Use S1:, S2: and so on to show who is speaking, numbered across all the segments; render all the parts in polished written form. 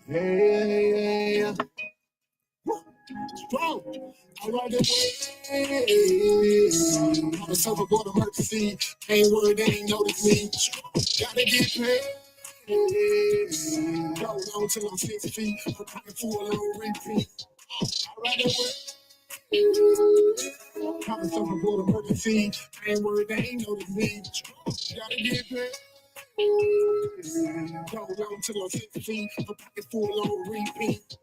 S1: Yeah. Strong. I ride the way. I'm a surfboard emergency. Ain't worried, they ain't notice me. Gotta get paid. Go on till I'm 6 feet. I'm pocket full on repeat. I ride the way. I'm a surfboard emergency. Ain't worried, they ain't notice me. Gotta get paid. Go on till I'm 6 feet. I'm pocket full on repeat.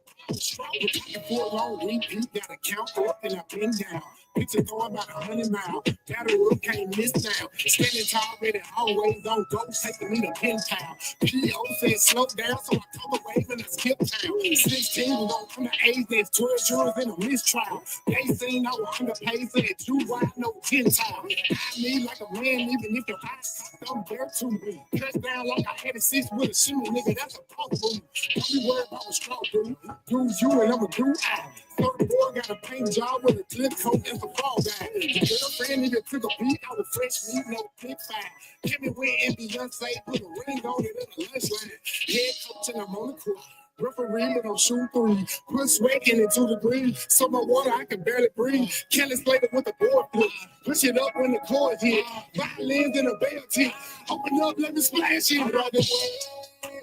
S1: Full on repeat, gotta count up and I've been down. Picture going about 100 miles. Gotta look, can't miss now. Standing tall, ready, always on go, taking me to pin town. PO said slow down, so I come away and I skip town. 16 was on the age, there's 12 jurors in a mistrial. They seen I was underpaid, said 2 wide, no 10 tile. I need like a man, even if your eyes don't dare to me. Touchdown like I had a 6 with a shoe, nigga, that's a punk move. Don't be worried about a straw, dude. Do you and I'm a do I. Third boy got a paint job with a clip coat and some fall guy. Your girlfriend nigga took a beat out of fresh meat, no pick five. Give me where and Beyonce put a ring on it in the lunch line. Head coach and I'm on the court. Referee, but I'm shooting 3. Put sweat in it to the green. So my water, I can barely breathe. Kelly Slater with the board flip. Push it up when the chords hit. Violins in a bell tip. Open up, let me splash it. Right away.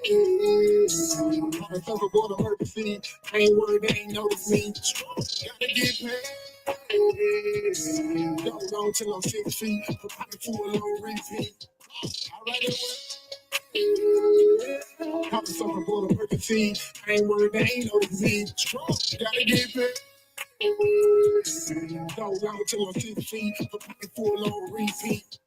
S1: I'm a surfboard emergency. I ain't worried, they ain't notice me. Gotta get paid. Go on till I'm 6 feet. I'm pocket full on repeat. I ride it with. I'm a surfboard emergency. I ain't worried, they ain't notice me. Gotta get paid. Go on till I'm 6 feet. I'm pocket full on repeat.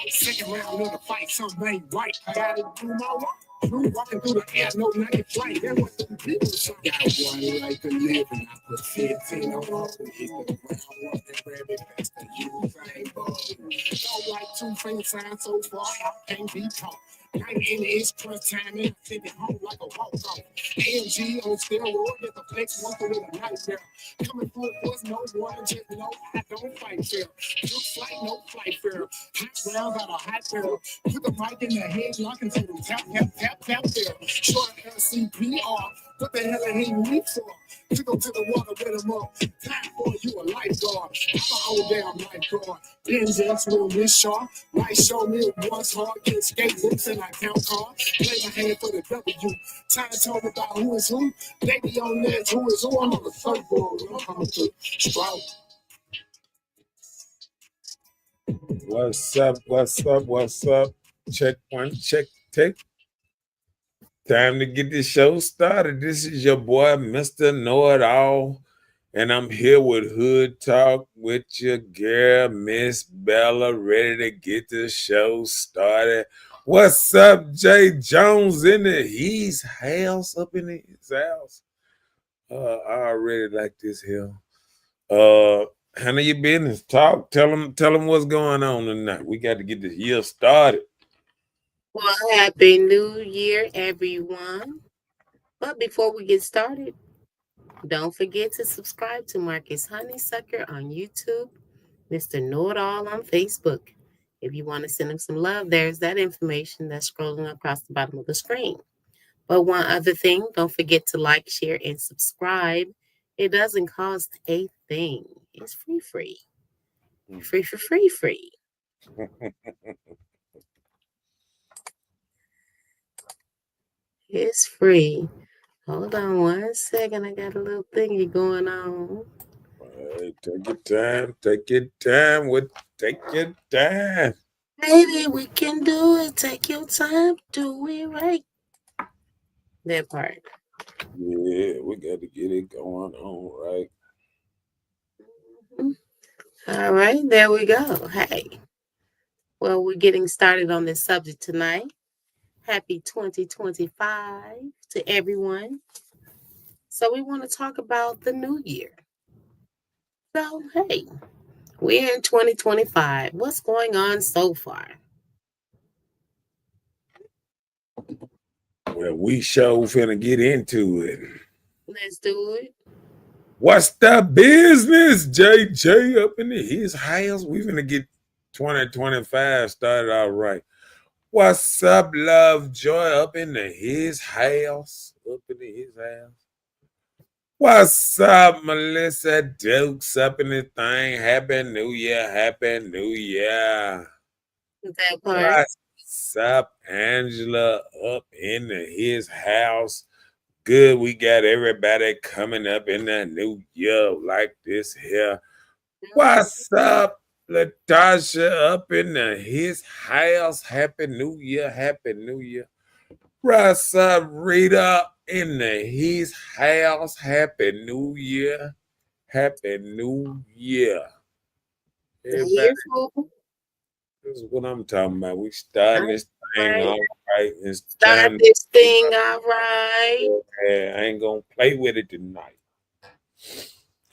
S1: Second round of the fight, something ain't right. I gotta do my work. Walking through the air, no night flight. That was the people. Got one life to live, and I put 15 on all the hit the ground. Walk and grab it past the youth. I ain't bugging. Don't like 2 finger signs so far, I can't be caught. 19 is crunch time, and sitting home like a walk-off. AMG on steroids, get the flex one with a nightmare. Coming full force, no one, just no, I don't fight fair. Look flight, no flight fair. Hot round got a hot barrel. Put the mic in the head, lock into them. Tap, tap, tap, tap there. Short LCPR. What the hell are he weak for? To go to the water, let him up. Time for you a lifeguard. I'm an old damn lifeguard. Benjamins with a wrist sharp. Light show me once hard. Get skatebooks and I count cards. Play my hand for the W. Time told me about who is who. They be on that who is who. I'm on the surfboard. I'm to Stroud.
S2: What's up? What's up? What's up? Check one, check, take. Time to get this show started. This is your boy, Mr. Know-It-All, and I'm here with Hood Talk with your girl, Miss Bella, ready to get the show started. What's up, Jay Jones in his house, up in his house? I already like this here. Handle your business. Talk. Tell them what's going on tonight. We got to get this year started.
S3: Well, happy new year, everyone. But before we get started, don't forget to subscribe to Marcus Honeysucker on YouTube, Mr. Know-It-All on Facebook. If you want to send him some love, there's that information that's scrolling across the bottom of the screen. But one other thing, don't forget to like, share, and subscribe. It doesn't cost a thing. It's free. Free. It's free. Hold on 1 second. I got a little thingy going on.
S2: Right, take your time. Take your time. Take your time.
S3: Baby, we can do it. Take your time. Do it right. That part.
S2: Yeah, we got to get it going on, right?
S3: All right, there we go. Hey. Well, we're getting started on this subject tonight. Happy 2025 to everyone. So we want to talk about the new year. So, hey, we're in 2025. What's going on so far?
S2: Well, we sure finna get into it.
S3: Let's do it.
S2: What's the business, JJ up in his house? We finna get 2025 started out right. What's up, Love Joy? Up into his house. Up into his house. What's up, Melissa Dukes? Up in the thing. Happy New Year. Happy New Year.
S3: That part.
S2: What's up, Angela? Up into his house. Good. We got everybody coming up in the new year like this here. What's up, Latasha? Up in his house. Happy New Year. Happy New Year. What's up, Rita? In his house. Happy New Year. Happy New Year. Everybody,
S3: Here, fool.
S2: this is what I'm talking about. We starting this thing
S3: Right.
S2: all right. It's
S3: Start
S2: time.
S3: this thing all right.
S2: I ain't gonna play with it tonight.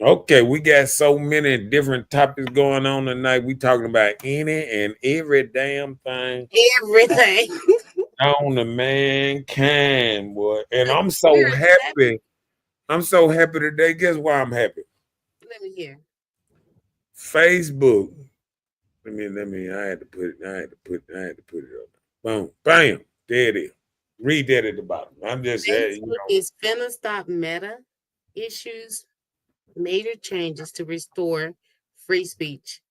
S2: Okay, we got so many different topics going on tonight. We talking about any and every damn thing
S3: Everything.
S2: on the mankind, boy. And I'm so
S3: Where is that?
S2: happy. I'm so happy today. Guess why I'm happy?
S3: Let me hear.
S2: Facebook. Let me. I had to put it up. Boom, bam. There it is. Read that at the bottom. I'm just saying,
S3: Facebook is finna stop Meta issues major changes to restore free speech.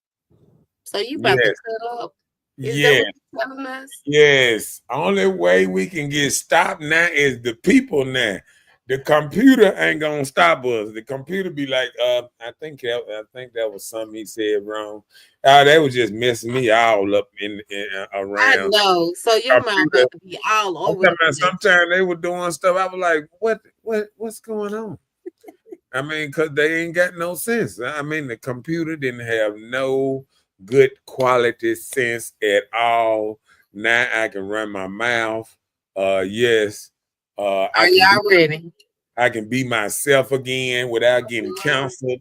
S3: So you about to
S2: yes,
S3: cut up? Is that
S2: yes,
S3: what you're telling us?
S2: yes. Only way we can get stopped now is the people now. The computer ain't gonna stop us. The computer be like, I think that was something he said wrong. They was just messing me all up in
S3: I
S2: around.
S3: know. So your mouth
S2: Computer.
S3: about to be all
S2: I'm
S3: over the
S2: talking about
S3: place.
S2: sometimes they were doing stuff. I was like, what's going on? I mean, because they ain't got no sense. I mean, the computer didn't have no good quality sense at all. Now I can run my mouth. Yes.
S3: Are
S2: I can
S3: y'all ready?
S2: I can be myself again without getting counseled.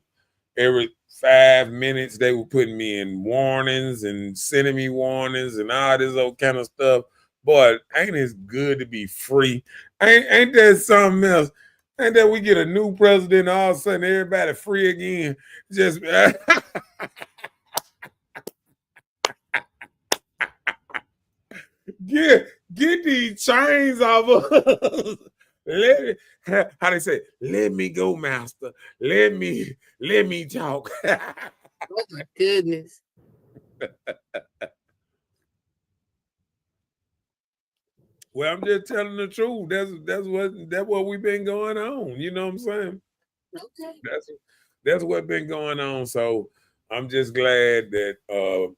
S2: Every 5 minutes they were putting me in warnings and sending me warnings and all this old kind of stuff. Boy, ain't it good to be free? Ain't that something else? Ain't that we get a new president, all of a sudden everybody free again? Just get these chains off of us. How they say, let me go, master. Let me talk.
S3: Oh my goodness.
S2: Well, I'm just telling the truth. That's what we've been going on. You know what I'm saying?
S3: Okay.
S2: That's what been going on. So I'm just glad that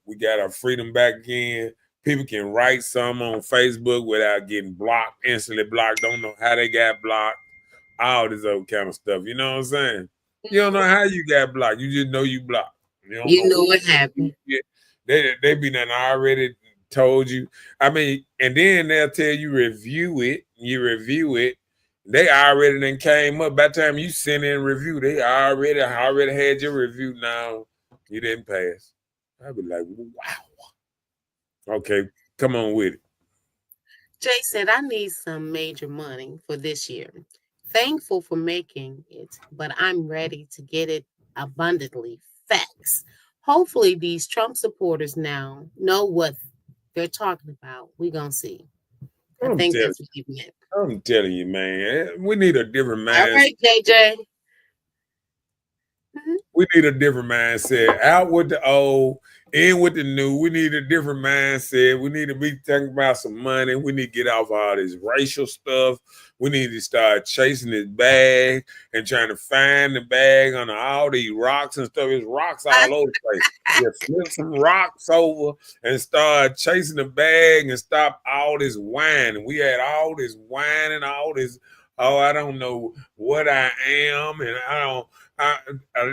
S2: we got our freedom back again. People can write some on Facebook without getting blocked, instantly blocked. Don't know how they got blocked. All this other kind of stuff. You know what I'm saying? You don't know how you got blocked. You just know you blocked. You don't
S3: You
S2: know
S3: know what happened.
S2: they be done already told you. I mean, and then they'll tell you review it. You review it. They already then came up. By the time you send in review, they already had your review. Now you didn't pass. I'd be like, wow. Okay, come on with it.
S3: Jay said, I need some major money for this year. Thankful for making it, but I'm ready to get it abundantly. Facts. Hopefully, these Trump supporters now know what they're talking about. We're going to see. I think that's what he meant.
S2: I'm telling you, man, we need a different mindset.
S3: All right, JJ.
S2: We need a different mindset. Out with the old, in with the new. We need a different mindset. We need to be thinking about some money. We need to get off all this racial stuff. We need to start chasing this bag and trying to find the bag on all these rocks and stuff. There's rocks all over the place. Just flip some rocks over and start chasing the bag and stop all this whining. We had all this whining, all this, oh, I don't know what I am, and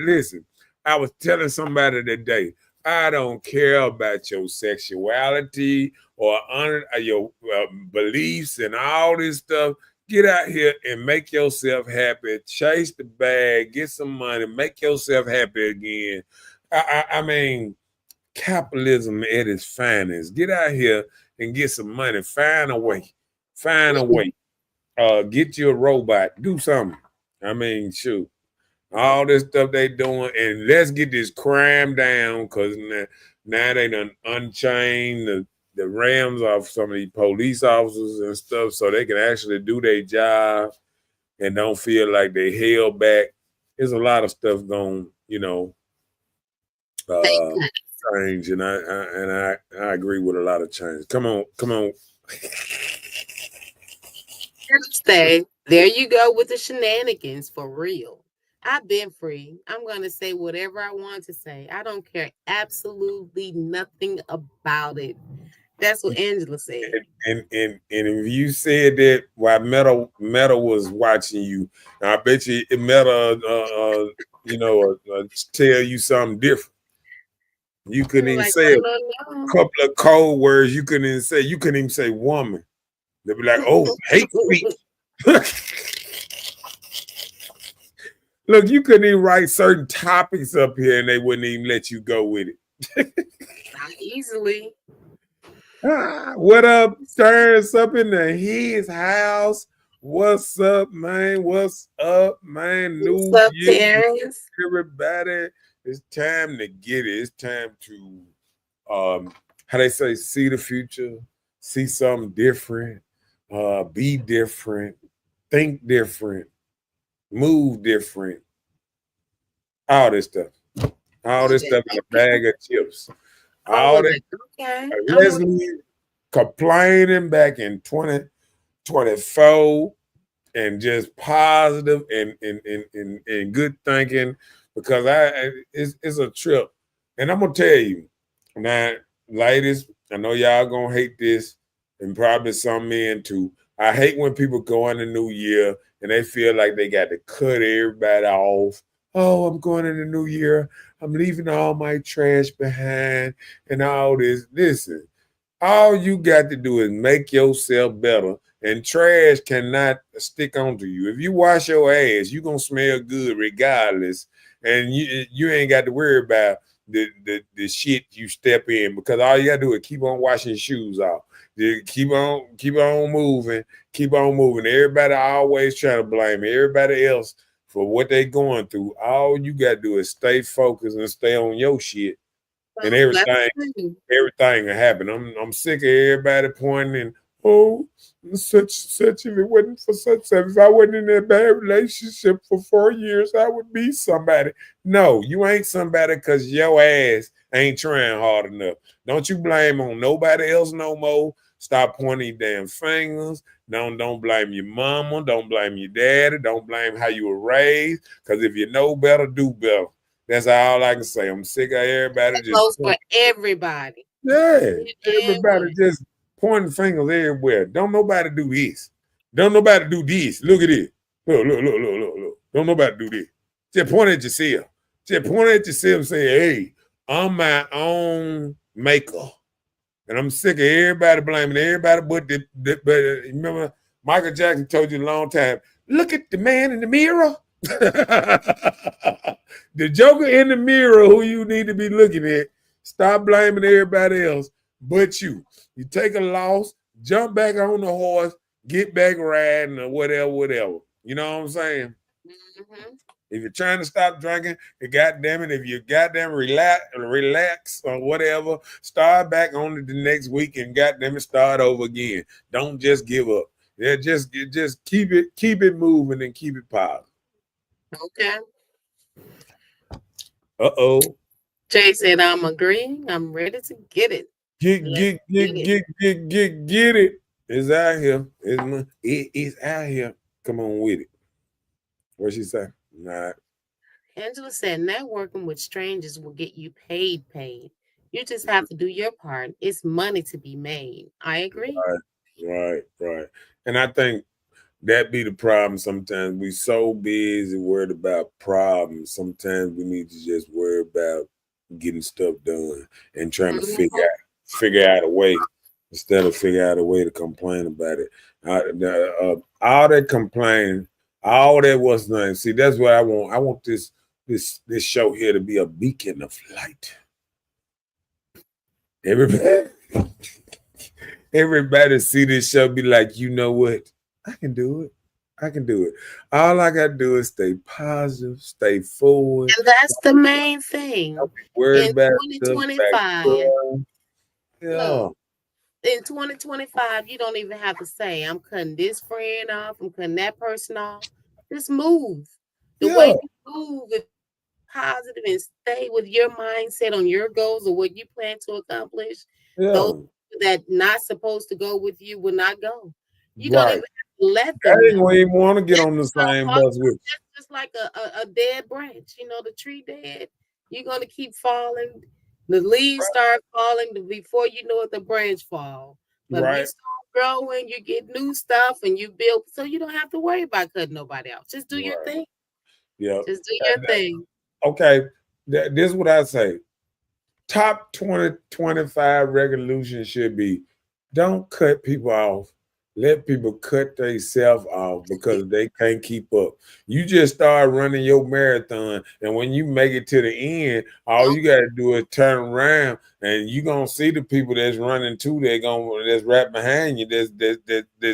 S2: listen, I was telling somebody today, I don't care about your sexuality or your beliefs and all this stuff. Get out here and make yourself happy. Chase the bag, get some money, make yourself happy again. I mean, capitalism at its finest. Get out here and get some money. Find a way. Find a way. Get you a robot. Do something. I mean, shoot. All this stuff they doing, and let's get this crime down because now they done unchained the rams off some of these police officers and stuff, so they can actually do their job and don't feel like they held back. There's a lot of stuff going, change, and I agree with a lot of change. Come on.
S3: Stay. There you go with the shenanigans for real. I've been free. I'm going to say whatever I want to say. I don't care absolutely nothing about it. That's what Angela said.
S2: And if you said that while Meta was watching you, I bet you Meta tell you something different. You couldn't even say a couple of code words. You couldn't even say woman. They'd be like, oh, hate speech. Look, you couldn't even write certain topics up here and they wouldn't even let you go with it.
S3: Not easily.
S2: What up, Terrence? Up in his house. What's up, man? What's up, man?
S3: What's up, Terrence?
S2: Everybody, it's time to get it. It's time to, how they say, see the future, see something different, be different, think different, move different, all this stuff. All this stuff in a bag of chips. All that.
S3: Okay.
S2: Leslie complaining back in 2024 and just positive and good thinking, because it's a trip. And I'm gonna tell you now, ladies, I know y'all gonna hate this, and probably some men too. I hate when people go in the new year and they feel like they got to cut everybody off. Oh, I'm going in the new year. I'm leaving all my trash behind and all this. Listen, all you got to do is make yourself better, and trash cannot stick onto you. If you wash your ass, you're going to smell good regardless, and you ain't got to worry about the shit you step in, because all you got to do is keep on washing your shoes off. Keep on moving. Everybody always trying to blame everybody else for what they going through. All you got to do is stay focused and stay on your shit, and everything will happen. I'm sick of everybody pointing, oh, such if it wasn't for such, if I wasn't in that bad relationship for 4 years, I would be somebody. No, you ain't somebody because your ass ain't trying hard enough. Don't you blame on nobody else no more. Stop pointing damn fingers. Don't blame your mama. Don't blame your daddy. Don't blame how you were raised. Because if you know better, do better. That's all I can say. I'm sick of everybody.
S3: That goes for everybody.
S2: Yeah, everybody just pointing fingers everywhere. Don't nobody do this. Don't nobody do this. Look at it. Look. Don't nobody do this. Just point at yourself. Just point at yourself and say, hey, I'm my own maker. And I'm sick of everybody blaming everybody but remember, Michael Jackson told you a long time, look at the man in the mirror. The joker in the mirror who you need to be looking at. Stop blaming everybody else but you. You take a loss, jump back on the horse, get back riding or whatever. You know what I'm saying? Mm-hmm. If you're trying to stop drinking, goddamn it, if you goddamn relax or whatever, start back on it the next week and goddamn it, start over again. Don't just give up. Yeah, just keep it moving and keep it positive.
S3: Okay.
S2: Uh-oh.
S3: Jay said, I'm agreeing. I'm ready to get it.
S2: Get it. It's out here. It's out here. Come on with it. What she say? Nah.
S3: Angela said, networking with strangers will get you paid. You just have to do your part. It's money to be made. I agree.
S2: Right. And I think that be the problem sometimes. We so busy worried about problems. Sometimes we need to just worry about getting stuff done and trying to figure out a way instead of figure out a way to complain about it. All that complaining, all that was nice. See, that's what I want. I want this show here to be a beacon of light. Everybody see this show, be like, you know what? I can do it. All I got to do is stay positive, stay forward.
S3: And that's the main thing.
S2: Worry
S3: in
S2: about
S3: 2025.
S2: Yeah.
S3: in 2025, you don't even have to say, I'm cutting this friend off, I'm cutting that person off. Just move. The way
S2: Yeah,
S3: you move is positive and stay with your mindset on your goals or what you plan to accomplish. Those
S2: yeah,
S3: that not supposed to go with you will not go. You don't even
S2: right.
S3: have to let
S2: I
S3: them
S2: ain't
S3: know.
S2: gonna even want to get on the
S3: So
S2: same
S3: hard,
S2: bus with
S3: that's just like a dead branch. You know, the tree dead. You're gonna keep falling. The leaves start falling before you know it, the branch fall.
S2: you.
S3: But if you
S2: Right.
S3: start growing, you get new stuff and you build, so you don't have to worry about cutting nobody out. Just do your
S2: Right.
S3: thing.
S2: Yeah.
S3: Just do your thing.
S2: Okay. This is what I say. Top 2025 resolution should be don't cut people off. Let people cut themselves off because they can't keep up. You just start running your marathon, and when you make it to the end, all you gotta do is turn around, and you're gonna see the people that's running too. That's right behind you. That's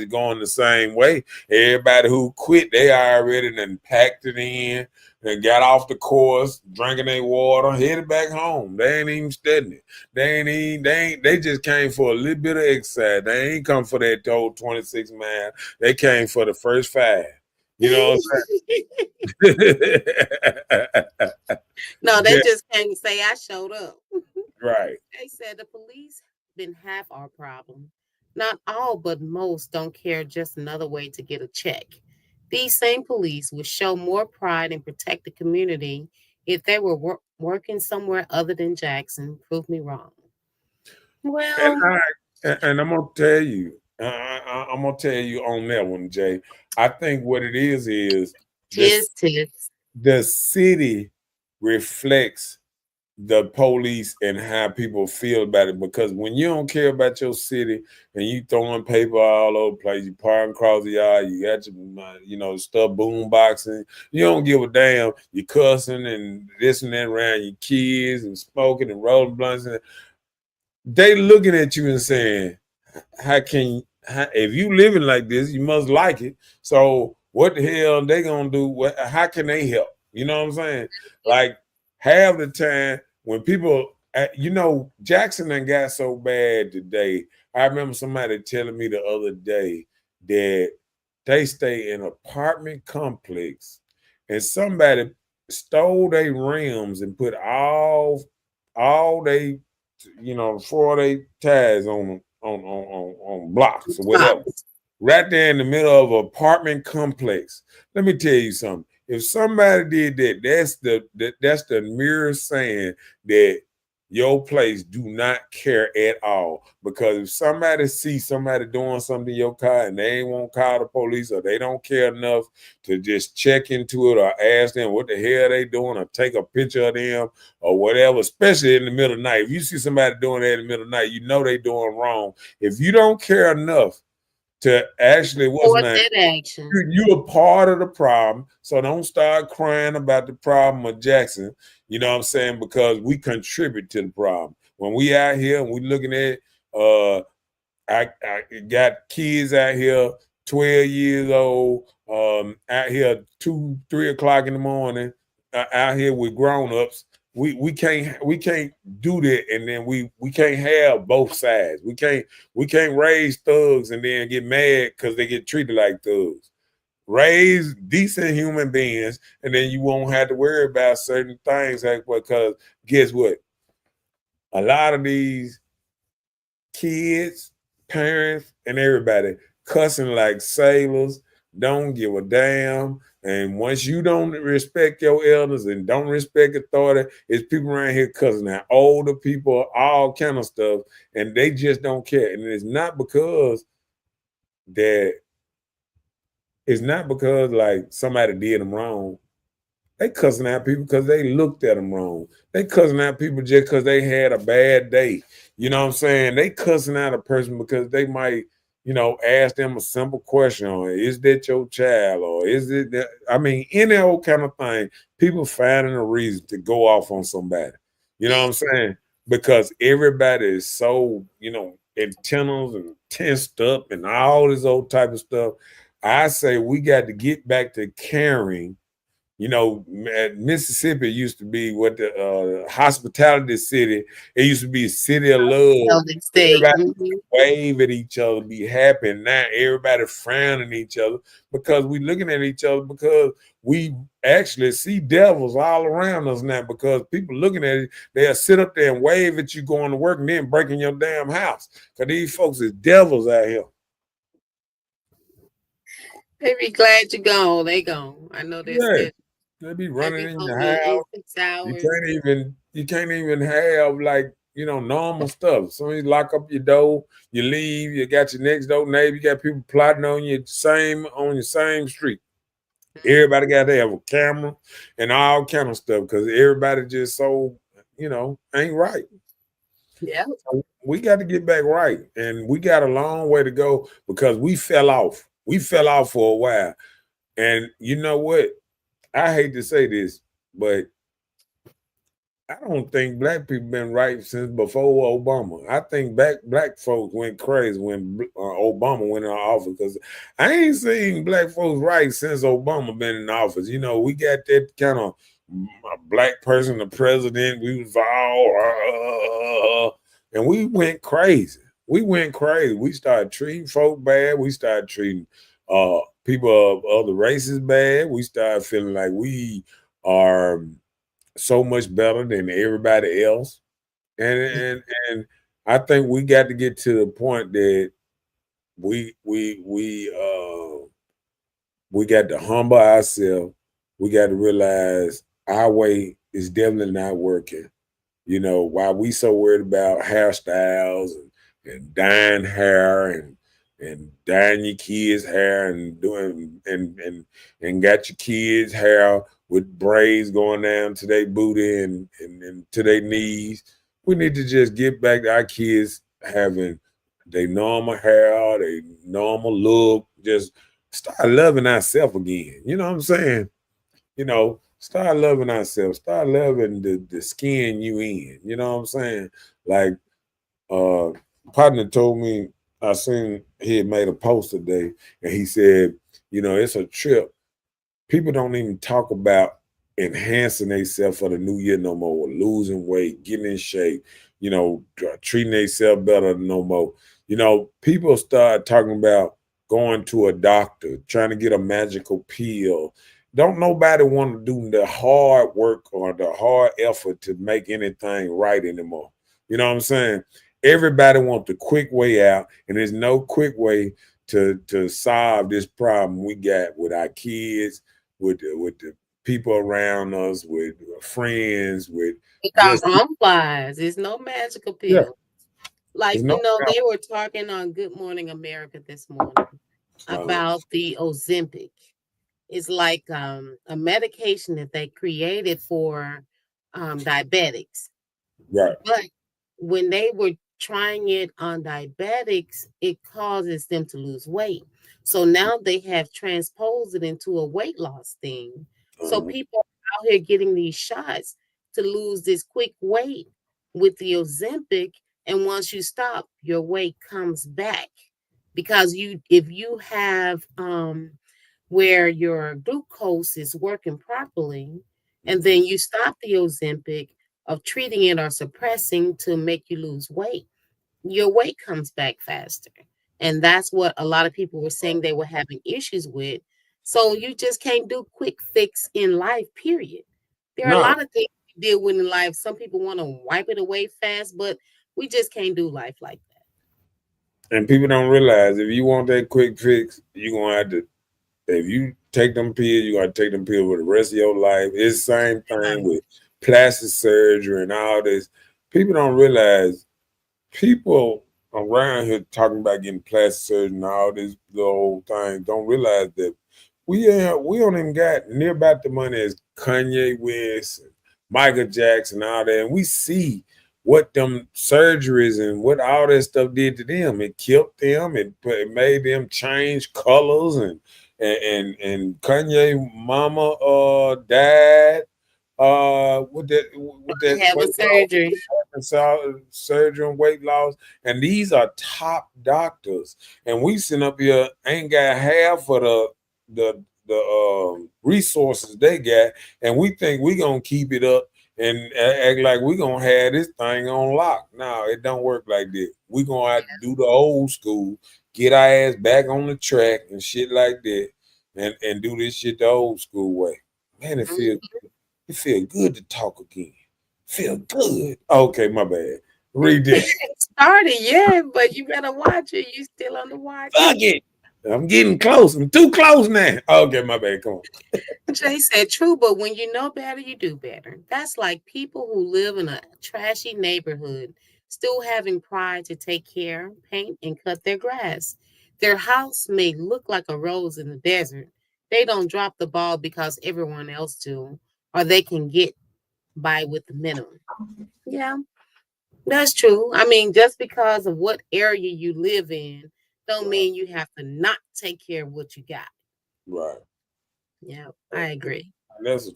S2: going the same way. Everybody who quit, they already done packed it in and got off the course, drinking their water, headed back home. They ain't even studying it. They just came for a little bit of exercise. They ain't come for that whole 26 mile. They came for the first 5. You know what I'm saying?
S3: No, they
S2: Yeah,
S3: just can't say I showed up.
S2: right.
S3: They said the police been half our problem. Not all, but most don't care, just another way to get a check. These same police would show more pride and protect the community if they were working somewhere other than Jackson. Prove me wrong.
S2: And
S3: Well,
S2: and I'm gonna tell you, I'm gonna tell you on that one, Jay. I think what it is this
S3: tis.
S2: the city reflects the police and how people feel about it. Because when you don't care about your city and you throwing paper all over the place, you parking across the yard, you got your stuff boom boxing, you don't give a damn, you cussing and this and that around your kids and smoking and rolling blunts, and they looking at you and saying, if you living like this, you must like it. So what the hell they gonna do? How can they help? You know what I'm saying? Like half the time when people, Jackson done got so bad today. I remember somebody telling me the other day that they stay in an apartment complex and somebody stole their rims and put all they 4 day ties on blocks or whatever. Right there in the middle of an apartment complex. Let me tell you something. If somebody did that, that's the mirror saying that your place do not care at all. Because if somebody sees somebody doing something in your car and they ain't want to call the police or they don't care enough to just check into it or ask them what the hell they doing or take a picture of them or whatever, especially in the middle of the night. If you see somebody doing that in the middle of the night, you know they doing wrong. If you don't care enough to actually, what's
S3: Support
S2: name?
S3: that action.
S2: You're a part of the problem. So don't start crying about the problem of Jackson. You know what I'm saying? Because we contribute to the problem. When we out here and we looking at I got kids out here, 12 years old, out here 2, 3 o'clock in the morning, out here with grown-ups. We can't do that, and then we can't have both sides. We can't raise thugs and then get mad because they get treated like thugs. Raise decent human beings, and then you won't have to worry about certain things. Because guess what? A lot of these kids, parents, and everybody cussing like sailors, don't give a damn. And once you don't respect your elders and don't respect authority, it's people around here cussing at older people, all kind of stuff, and they just don't care. And that it's not because like somebody did them wrong. They cussing out people because they looked at them wrong. They cussing out people just because they had a bad day. You know what I'm saying? They cussing out a person because they might, ask them a simple question, or is that your child, or is it that? I mean, any old kind of thing. People finding a reason to go off on somebody. You know what I'm saying? Because everybody is so, antennas and tensed up and all this old type of stuff. I say we got to get back to caring You know, Mississippi used to be what the hospitality city. It used to be a city of love.
S3: Southern state.
S2: Everybody wave at each other, be happy. Now everybody frowning at each other because we looking at each other because we actually see devils all around us now because people looking at it, they'll sit up there and wave at you going to work and then breaking your damn house. Because these folks is devils out here.
S3: They be glad you're gone. They gone. I know that's
S2: Yeah.
S3: good.
S2: They be
S3: They
S2: running
S3: be
S2: in
S3: home
S2: your
S3: in
S2: house.
S3: 6 hours.
S2: You can't even have like, you know, normal stuff. So you lock up your door, you leave, you got your next door neighbor, you got people plotting on your same street. Everybody got to have a camera and all kind of stuff because everybody just so, you know, ain't right.
S3: Yeah.
S2: So we got to get back right. And we got a long way to go because we fell off. We fell off for a while. And you know what? I hate to say this, but I don't think black people been right since before Obama. I think black folks went crazy when Obama went in office because I ain't seen black folks right since Obama been in office. You know, we got that kind of black person, the president. We was all and we went crazy. We went crazy. We started treating folk bad. We started treating people of other races bad. We started feeling like we are so much better than everybody else. And I think we got to get to the point that we got to humble ourselves. We got to realize our way is definitely not working. You know, while we so worried about hairstyles and dyeing hair and dyeing your kids' hair and doing and got your kids' hair with braids going down to their booty and to their knees. We need to just get back to our kids having their normal hair, their normal look, just start loving ourselves again. You know what I'm saying? You know, start loving ourselves, start loving the skin you in. You know what I'm saying? Like partner told me I seen he had made a post today and he said, you know, it's a trip. People don't even talk about enhancing themselves for the new year no more, losing weight, getting in shape, you know, treating themselves better no more. You know, people start talking about going to a doctor, trying to get a magical pill. Don't nobody want to do the hard work or the hard effort to make anything right anymore. You know what I'm saying? Everybody wants the quick way out, and there's no quick way to solve this problem we got with our kids, with the people around us, with friends, with
S3: Because
S2: just
S3: home flies. There's no magical
S2: yeah.
S3: pill. Like,
S2: There's no
S3: they were talking on Good Morning America this morning about the Ozempic. It's like a medication that they created for diabetics.
S2: right.
S3: But when they were trying it on diabetics, it causes them to lose weight. So now they have transposed it into a weight loss thing. So people are out here getting these shots to lose this quick weight with the Ozempic. And once you stop, your weight comes back. Because if you have where your glucose is working properly, and then you stop the Ozempic of treating it or suppressing to make you lose weight, your weight comes back faster. And that's what a lot of people were saying they were having issues with. So you just can't do quick fix in life, period. There are a
S2: No.
S3: lot of things we deal with in life. Some people want to wipe it away fast, but we just can't do life like that.
S2: And people don't realize if you want that quick fix, you're gonna have to if you take them pills, you gotta take them pills for the rest of your life. It's the same thing with plastic surgery and all this. People don't realize people around here talking about getting plastic surgery and all this little thing don't realize that we don't even got near about the money as Kanye West and Michael Jackson and all that. And we see what them surgeries and what all that stuff did to them. It killed them. It made them change colors and Kanye mama died with that
S3: Have a surgery.
S2: surgery and weight loss. And these are top doctors. And we sitting up here ain't got half of resources they got, and we think we gonna keep it up and act like we gonna have this thing on lock. No, it don't work like that. We gonna have to do the old school, get our ass back on the track and shit like that, and do this shit the old school way. Man, it feel good to talk again. Feel good. Okay, my bad. Read this.
S3: Started, yeah, but you better watch it. You still on the watch.
S2: Fuck it. I'm getting close. I'm too close now. Okay, my bad. Come on.
S3: Jay said, true, but when you know better, you do better. That's like people who live in a trashy neighborhood still having pride to take care, paint, and cut their grass. Their house may look like a rose in the desert. They don't drop the ball because everyone else do, or they can get by with the minimum. Yeah, that's true. I mean, just because of what area you live in, don't mean you have to not take care of what you got.
S2: Right.
S3: Yeah, I agree.
S2: That's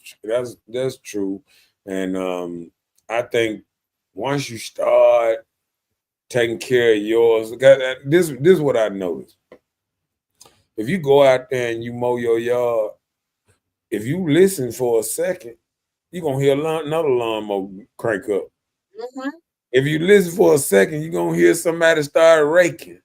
S2: true. And I think once you start taking care of yours, this is what I noticed. If you go out there and you mow your yard, if you listen for a second, you're gonna hear another lawnmower crank up.
S3: Mhm.
S2: If you listen for a second, you're gonna hear somebody start raking.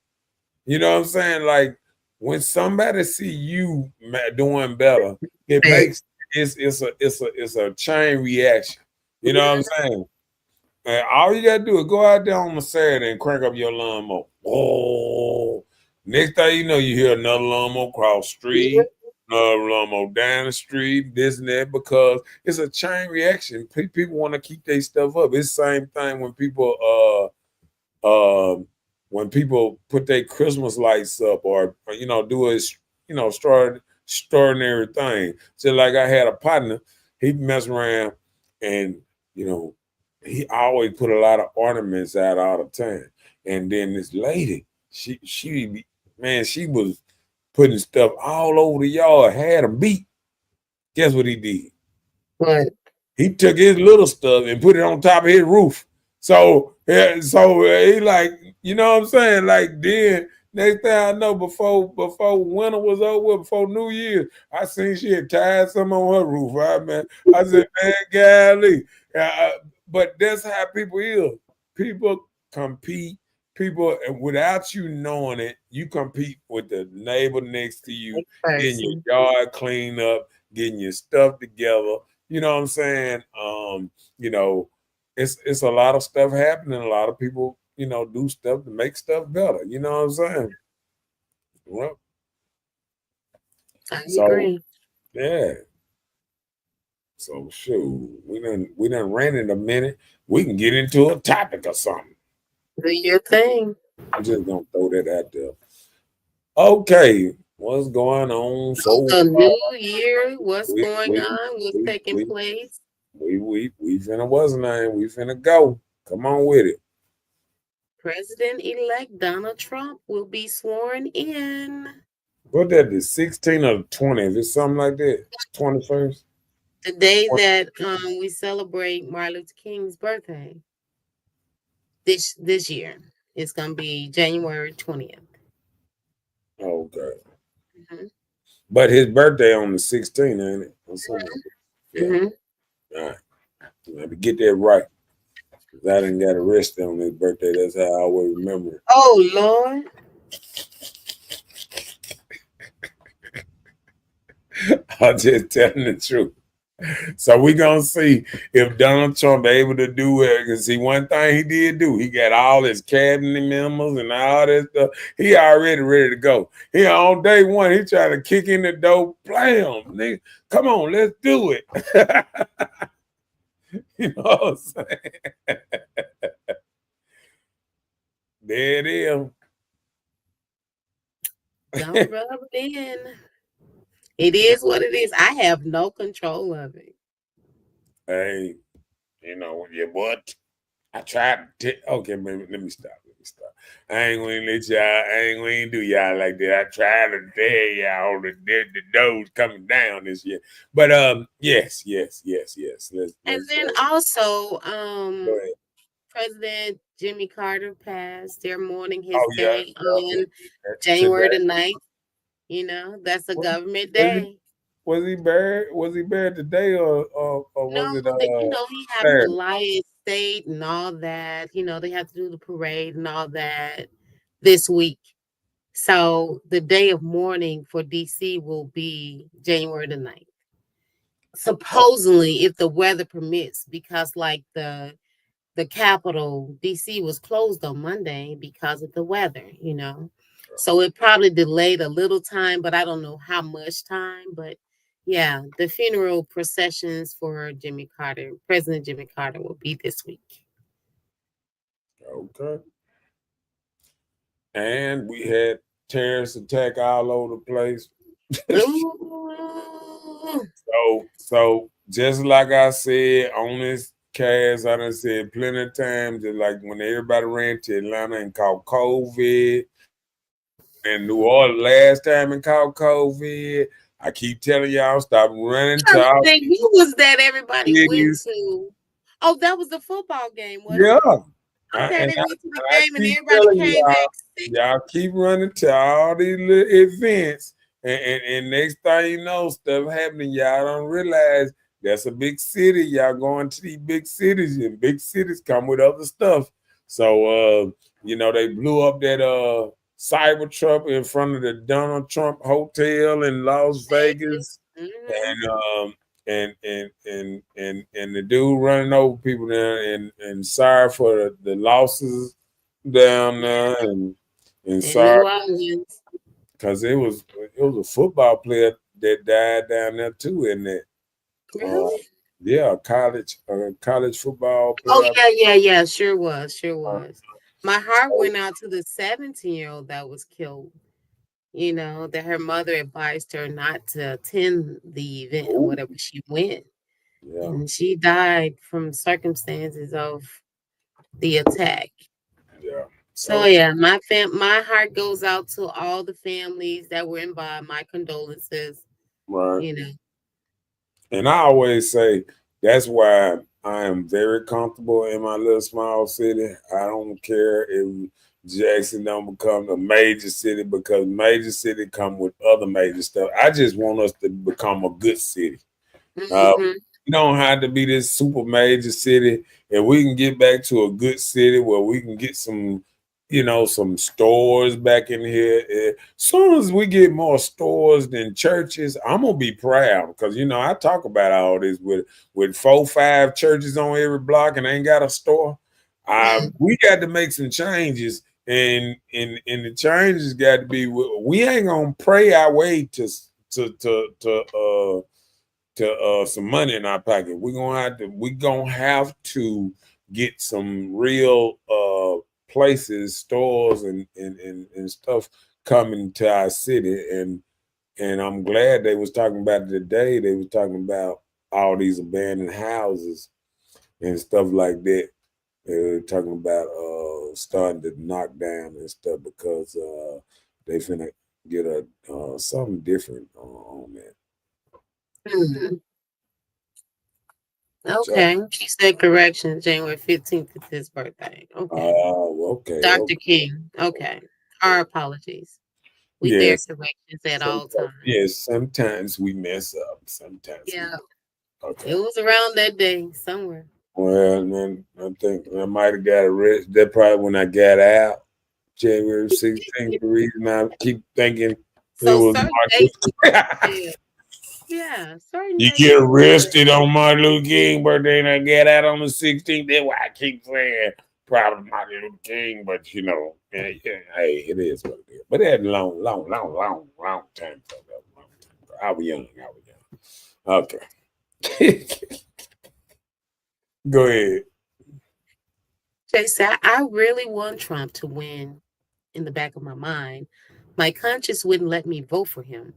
S2: You know what I'm saying? Like when somebody see you doing better, it makes it's a chain reaction. You know what I'm saying? And all you gotta do is go out there on a Saturday and crank up your lawnmower. Oh, next thing you know, you hear another lawnmower cross the street, another lawnmower down the street, this and that, because it's a chain reaction. People want to keep their stuff up. It's the same thing when people put their Christmas lights up or do a extraordinary thing. So like I had a partner, he mess around and you know he always put a lot of ornaments out all the time. And then this lady, she was putting stuff all over the yard, had them beat. Guess what he did?
S3: What?
S2: He took his little stuff and put it on top of his roof. So he like, you know what I'm saying? Like then next thing I know, before winter was over, before New Year's, I seen she had tied some on her roof. Right, man. I said, man, golly. But that's how people is. People compete. People, without you knowing it, you compete with the neighbor next to you, getting your yard cleaned up, getting your stuff together. You know what I'm saying? It's a lot of stuff happening. A lot of people, do stuff to make stuff better. You know what I'm saying? Well,
S3: I
S2: so
S3: agree.
S2: yeah. So shoot, we done ran in a minute. We can get into a topic or something.
S3: Do your thing.
S2: I'm just gonna throw that out there. Okay, what's going on so
S3: The
S2: far?
S3: new year, what's
S2: We
S3: going
S2: we
S3: on? What's
S2: we
S3: taking
S2: we
S3: place?
S2: we finna what's the name? We finna go. Come on with it.
S3: President-elect Donald Trump will be sworn in.
S2: What that the 16th or the 20th? It's something like that. 21st.
S3: The day that we celebrate Martin Luther King's birthday this year. It's gonna be January 20th.
S2: Okay.
S3: Mhm.
S2: But his birthday on the 16th, ain't it? Or something. Yeah.
S3: Mhm.
S2: All right. Let me get that right. 'Cause I didn't got arrested on his birthday. That's how I always remember it.
S3: Oh Lord.
S2: I'm just telling the truth. So we gonna see if Donald Trump able to do it. Cause see, one thing he did do, he got all his cabinet members and all that stuff. He already ready to go. He on day one, he trying to kick in the door, blam, nigga. Come on, let's do it. You know what I'm saying? There it is.
S3: Don't rub it in. It is what it is. I have no control of it.
S2: Hey, your what? I tried to okay, man, let me stop. I ain't gonna let y'all, I ain't gonna do y'all like that. I tried to tell y'all the doors coming down this year. But yes.
S3: And
S2: Let's
S3: then also,
S2: go ahead.
S3: President Jimmy Carter passed. They're mourning his
S2: Oh yeah,
S3: day on
S2: yeah.
S3: January
S2: Today.
S3: the 9th. That's a
S2: What
S3: government
S2: did he
S3: day.
S2: Was he buried? Was he buried today or
S3: No,
S2: was it
S3: he have
S2: Saturday?
S3: Goliath State and all that. They have to do the parade and all that this week. So the day of mourning for DC will be January the 9th. Supposedly, if the weather permits, because like the capital, DC, was closed on Monday because of the weather. So it probably delayed a little time, but I don't know how much time. But yeah, the funeral processions for President Jimmy Carter, will be this week.
S2: Okay. And we had terrorist attack all over the place.
S3: Ooh.
S2: So just like I said on this cast, I done said plenty of times, just like when everybody ran to Atlanta and caught COVID, and New Orleans last time and caught COVID. I keep telling y'all, stop running to all
S3: Who was that everybody went
S2: cities.
S3: to? Oh, that was the football game, wasn't
S2: Yeah.
S3: it? Okay,
S2: And
S3: they went to the
S2: I
S3: game and
S2: keep
S3: everybody
S2: telling
S3: came
S2: y'all,
S3: back sick.
S2: y'all keep running to all these little events, and next thing you know, stuff happening. Y'all don't realize that's a big city. Y'all going to these big cities, and big cities come with other stuff. So, they blew up that Cybertruck in front of the Donald Trump Hotel in Las Vegas,
S3: Mhm.
S2: and the dude running over people there, and sorry for the losses down there, and
S3: In
S2: sorry
S3: New Orleans.
S2: because it was a football player that died down there too, in that
S3: Really?
S2: yeah, college football
S3: Oh
S2: player.
S3: yeah. Sure was. Sure
S2: Uh,
S3: was. My heart
S2: so,
S3: went out to the 17-year-old that was killed. That her mother advised her not to attend the event or
S2: ooh,
S3: whatever she went.
S2: yeah,
S3: And she died from circumstances of the attack.
S2: yeah.
S3: So
S2: So
S3: yeah, my heart goes out to all the families that were involved. My condolences,
S2: right.
S3: you know.
S2: And I always say that's why I am very comfortable in my little small city. I don't care if Jackson don't become a major city, because major city come with other major stuff. I just want us to become a good city.
S3: Mhm.
S2: We don't have to be this super major city. If we can get back to a good city where we can get some stores back in here. Soon as we get more stores than churches, I'm gonna be proud, because I talk about all this with 4, 5 churches on every block and ain't got a store.
S3: Mm.
S2: We got to make some changes, and the changes got to be. We ain't gonna pray our way to some money in our pocket. We're gonna have to get some real places, stores, and stuff coming to our city. And I'm glad they was talking about it today. They was talking about all these abandoned houses and stuff like that. They were talking about starting to knock down and stuff, because they finna get a something different on that.
S3: Mhm.
S2: So,
S3: Okay. She said correction. January 15th is his birthday. Okay.
S2: oh, okay,
S3: Dr.
S2: okay.
S3: King. Okay. Our apologies. We bear
S2: Yes,
S3: corrections at all times.
S2: yes. Sometimes we mess up. Sometimes we.
S3: Yeah.
S2: Okay.
S3: It was around that day somewhere.
S2: Well, then I think I might have got arrested. That probably when I got out, January 16th. The reason I keep thinking it
S3: So
S2: was
S3: certain
S2: Martin
S3: dates we
S2: Luther.
S3: yeah. Yeah. Certain
S2: You
S3: dates
S2: get
S3: we bear.
S2: arrested on Martin Luther King birthday, and I get out on the 16th. That's why I keep saying probably Martin Luther King, but hey, it is what it is. But that long time ago. Long time ago. I was young. Okay. Go ahead.
S3: Jay said, I really want Trump to win in the back of my mind. My conscience wouldn't let me vote for him.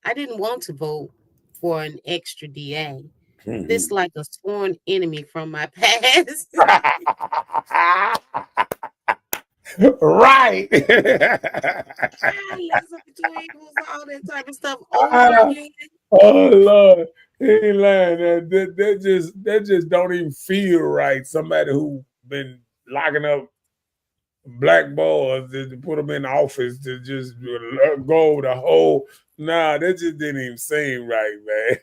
S3: I didn't want to vote for an extra DA. This like a sworn enemy from my past.
S2: Right.
S3: Lesser between equals, all that type of stuff over again.
S2: Oh Lord, he ain't lying. That just don't even feel right. Somebody who been locking up black boys to put them in office to just go over the whole. Nah, that just didn't even seem right, man.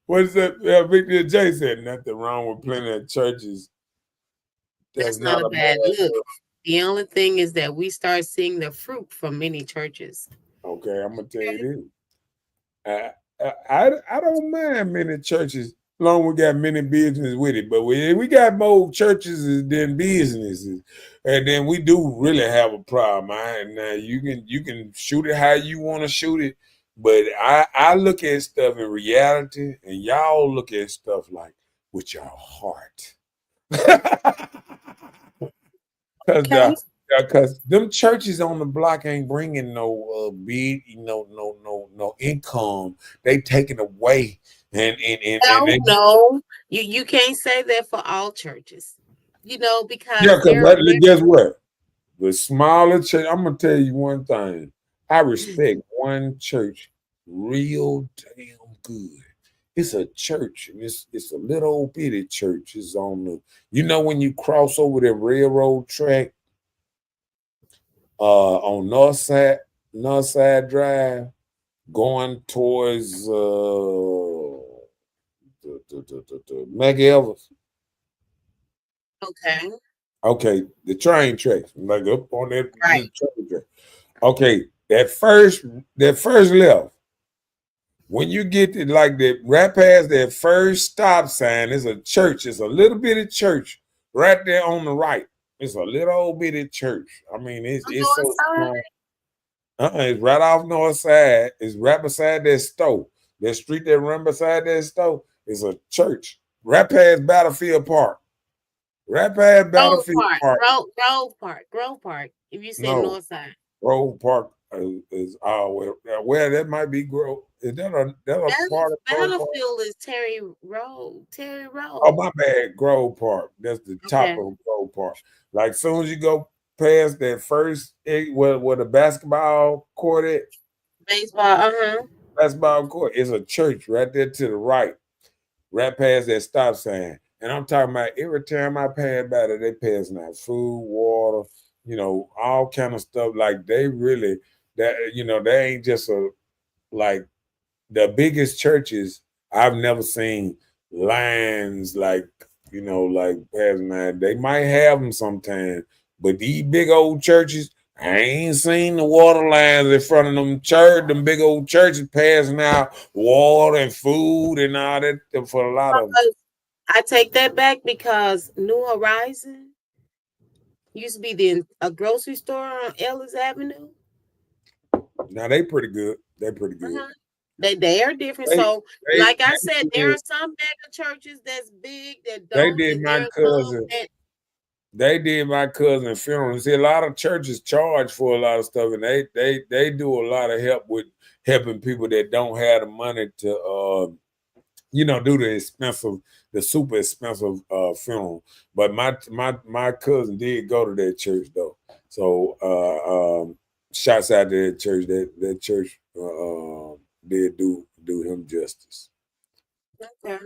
S2: What's up? Victor J said nothing wrong with plenty of churches.
S3: That's not a bad look. The only thing is that we start seeing the fruit from many churches.
S2: Okay, I'm gonna tell you this. I don't mind many churches, long we got many businesses with it. But we got more churches than businesses, and then we do really have a problem. Now you can shoot it how you want to shoot it, but I look at stuff in reality, and y'all look at stuff like with your heart. Because them churches on the block ain't bringing no no income. They taking away and
S3: no, you can't say that for all churches. Because
S2: guess what? The smaller church. I'm gonna tell you one thing. I respect one church real damn good. It's a church, and it's a little bitty church. It's on the when you cross over the railroad track. On North Side Drive, going towards Maggie Evans. Okay, the train tracks, like up on that train track. Okay, that first left. When you get to like that, right past that first stop sign, is a church. It's a little bitty church right there on the right. It's a little bitty church. I mean, it's so small. It's right off North Side. It's right beside that store. That street that run beside that store is a church. Right past Battlefield Park. Right past Battlefield Park.
S3: Grove Park. If you say North Side.
S2: Grove Park is where that might be Grove. Is that a part of
S3: Battlefield? Is Terry Road.
S2: Oh, my bad. Grove Park. That's the top of Grove Park. Like soon as you go past that first where the basketball court is. Basketball court is a church right there to the right past that stop sign. And I'm talking about every time I pass by there, they passing out food, water, all kind of stuff. Like they really they ain't just like the biggest churches. I've never seen lines like passing out. They might have them sometimes, but these big old churches, I ain't seen the water lines in front of them big old churches passing out water and food and all that for a lot of them.
S3: I take that back because New Horizon used to be a grocery store on Ellis Avenue.
S2: Now they pretty good. They're pretty good.
S3: They are different. Like I said, there are some mega churches that's big that don't.
S2: They did my cousin funeral. See, a lot of churches charge for a lot of stuff, and they do a lot of help with helping people that don't have the money to do the super expensive funeral. But my cousin did go to that church though. So shouts out to that church. That church did do him justice.
S3: Okay.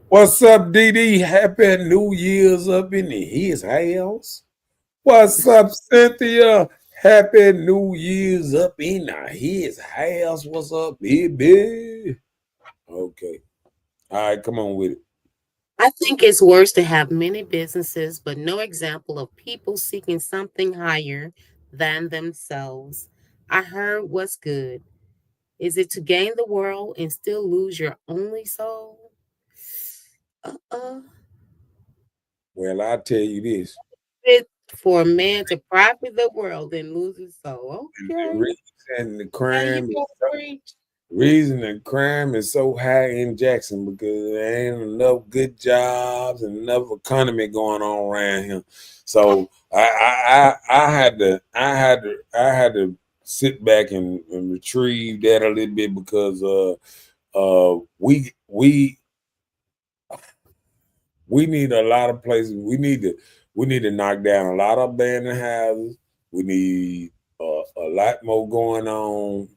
S2: What's up, DD? Happy New Year's up in his house. What's up, Cynthia? Happy New Year's up in his house. What's up, baby? Okay. All right, come on with it.
S3: I think it's worse to have many businesses, but no example of people seeking something higher than themselves. I heard what's good. Is it to gain the world and still lose your only soul?
S2: Well, I'll tell you this.
S3: It's for a man to profit the world and lose his soul. Okay.
S2: Reason the crime is so high in Jackson because there ain't enough good jobs and enough economy going on around here. So I had to sit back and retrieve that a little bit because we need a lot of places. We need to knock down a lot of abandoned houses. We need a lot more going on,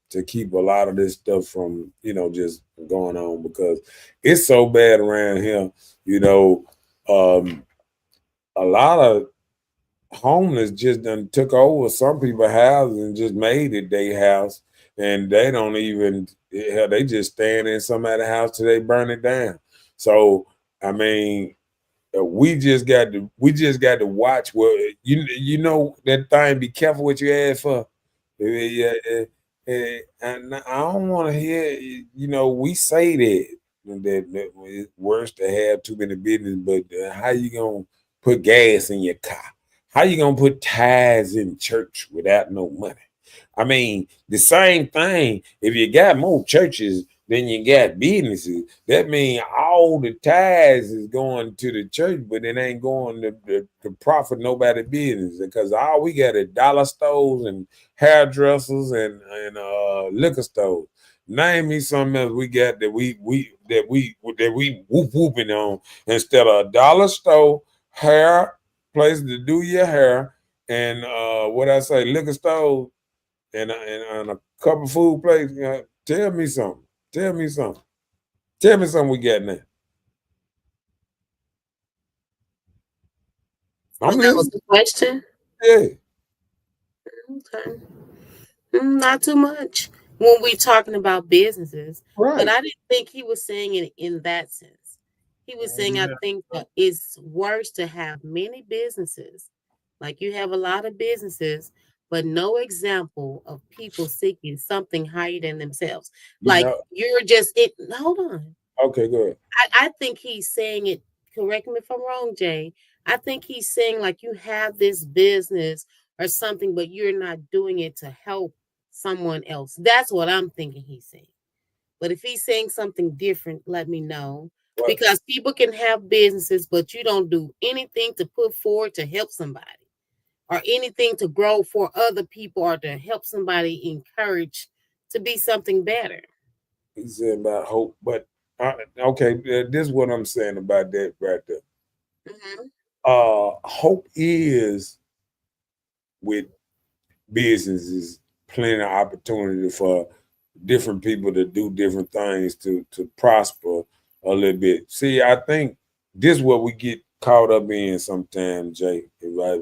S2: to keep a lot of this stuff from, just going on because it's so bad around here. A lot of homeless just done took over some people's houses and just made it their house, and they don't even hell, they just stand in somebody's house till they burn it down. So I mean, we just got to watch what you know that thing. Be careful what you ask for. Yeah, and I don't want to hear. We say that it's worse to have too many business, but how you gonna put gas in your car? How you gonna put tithes in church without no money? I mean, the same thing. If you got more churches than you got businesses, that means all the tithes is going to the church, but it ain't going to profit nobody business because all we got is dollar stores and hairdressers and liquor stores. Name me something else we got that we whooping on instead of a dollar store, hair place to do your hair, and what I say, liquor stores and a couple food places. Tell me something. Tell me something. Tell me something we got now. I'm
S3: That was
S2: listening.
S3: the question.
S2: Yeah.
S3: Okay. Not too much when we talking about businesses, but
S2: Right.
S3: I didn't think he was saying it in that sense. He was saying, I
S2: Yeah.
S3: think that it's worse to have many businesses, like you have a lot of businesses, but no example of people seeking something higher than themselves.
S2: You
S3: Like
S2: know.
S3: you're just it. Hold on.
S2: Okay, go ahead.
S3: I think he's saying it. Correct me if I'm wrong, Jay. I think he's saying like you have this business or something, but you're not doing it to help someone else. That's what I'm thinking he's saying. But if he's saying something different, let me know.
S2: What
S3: Because people can have businesses, but you don't do anything to put forward to help somebody or anything to grow for other people or to help somebody encourage to be something better.
S2: he said about hope, but okay, this is what I'm saying about that right there.
S3: Mhm.
S2: Hope is with businesses plenty of opportunity for different people to do different things to prosper a little bit. See, I think this is what we get caught up in sometimes, Jay. Right?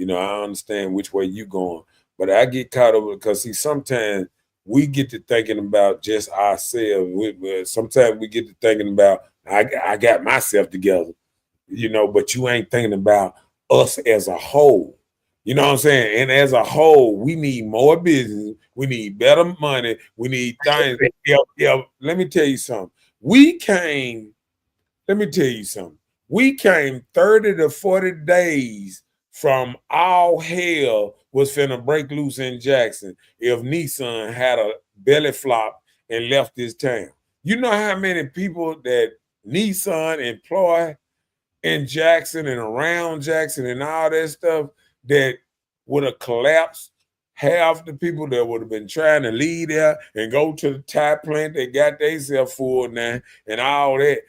S2: I understand which way you going, but I get caught up because see, sometimes we get to thinking about just ourselves. Sometimes we get to thinking about I got myself together, but you ain't thinking about us as a whole. You know what I'm saying? And as a whole, we need more business. We need better money. We need
S3: I
S2: things.
S3: agree.
S2: Let me tell you something. We came, let me tell you something. We came 30 to 40 days from all hell was finna break loose in Jackson if Nissan had a belly flop and left this town. You know how many people that Nissan employ in Jackson and around Jackson and all that stuff that would have collapsed. Half the people that would have been trying to leave there and go to the tire plant, they got themselves full now and all that,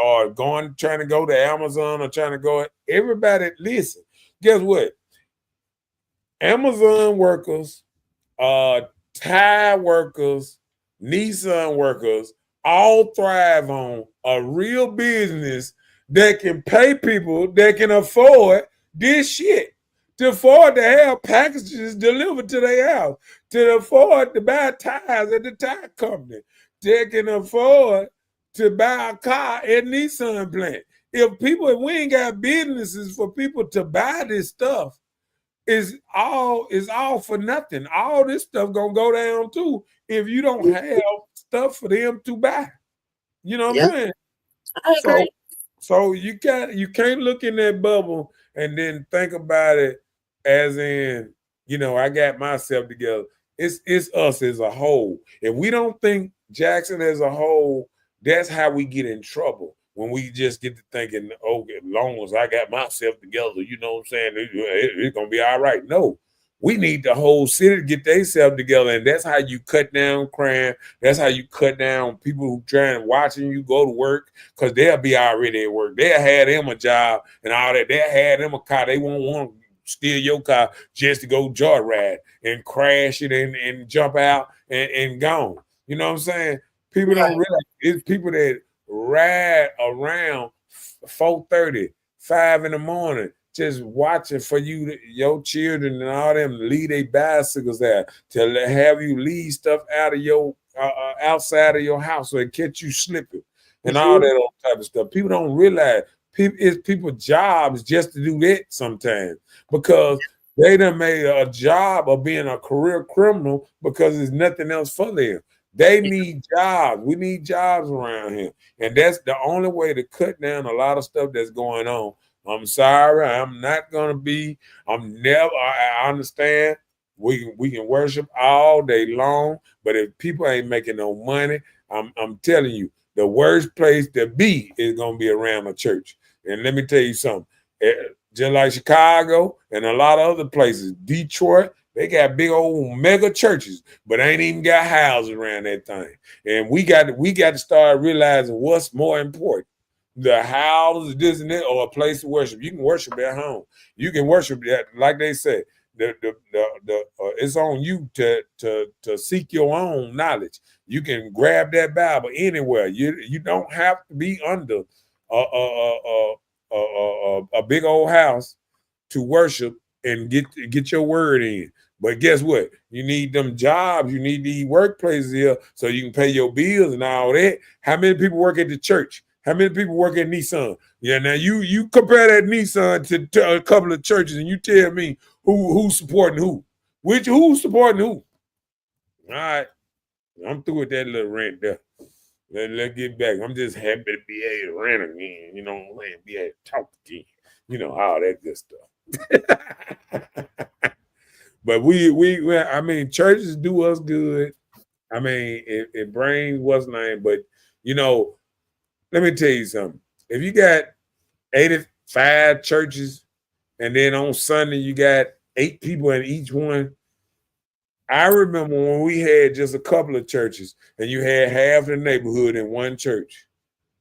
S2: or going trying to go to Amazon or trying to go. Everybody, listen. Guess what? Amazon workers, uh, tire workers, Nissan workers all thrive on a real business that can pay people that can afford this shit. To afford to have packages delivered to their house, to afford to buy tires at the tire company, they can afford to buy a car at Nissan plant. If we ain't got businesses for people to buy this stuff, is all for nothing. All this stuff gonna go down too if you don't have stuff for them to buy. You know what I'm
S3: Yeah,
S2: saying?
S3: I
S2: So
S3: agree.
S2: you can't look in that bubble and then think about it as in, I got myself together. It's us as a whole. If we don't think Jackson as a whole, that's how we get in trouble. When we just get to thinking, oh, as long as I got myself together, you know what I'm saying, it's gonna be all right. No, we need the whole city to get themselves together, and that's how you cut down crime. That's how you cut down people who trying watching you go to work because they'll be already at work. They'll have them a job and all that. They'll have them a car. They won't want to steal your car just to go joyride and crash it and jump out and gone. You know what I'm saying? People don't
S3: Right.
S2: realize it's people that ride around 4:30, 5 in the morning, just watching for you, your children and all them leave their bicycles out to have you leave stuff out of your outside of your house so it catch you slipping and all that old type of stuff. People don't realize it's people's jobs just to do that sometimes because they done made a job of being a career criminal because there's nothing else for them. They need jobs. We need jobs around here. And that's the only way to cut down a lot of stuff that's going on. I'm sorry. I'm not going to be. I understand. We can worship all day long. But if people ain't making no money, I'm telling you, the worst place to be is going to be around a church. And let me tell you something. Just like Chicago and a lot of other places, Detroit, they got big old mega churches, but ain't even got houses around that thing. And we got to start realizing what's more important. The house, this and that, or a place to worship. You can worship at home. You can worship that, like they say. It's on you to seek your own knowledge. You can grab that Bible anywhere. You don't have to be under a big old house to worship and get your word in. But guess what? You need them jobs. You need these workplaces here so you can pay your bills and all that. How many people work at the church? How many people work at Nissan? Yeah, now you compare that Nissan to a couple of churches and you tell me who's supporting who. Who's supporting who? All right. I'm through with that little rant there. Let's get back. I'm just happy to be able to rant again. You know, be able to talk again. You know, all that good stuff. But I mean, churches do us good. I mean, it brings what's name, but you know, let me tell you something. If you got 85 churches and then on Sunday you got 8 people in each one, I remember when we had just a couple of churches and you had half the neighborhood in one church.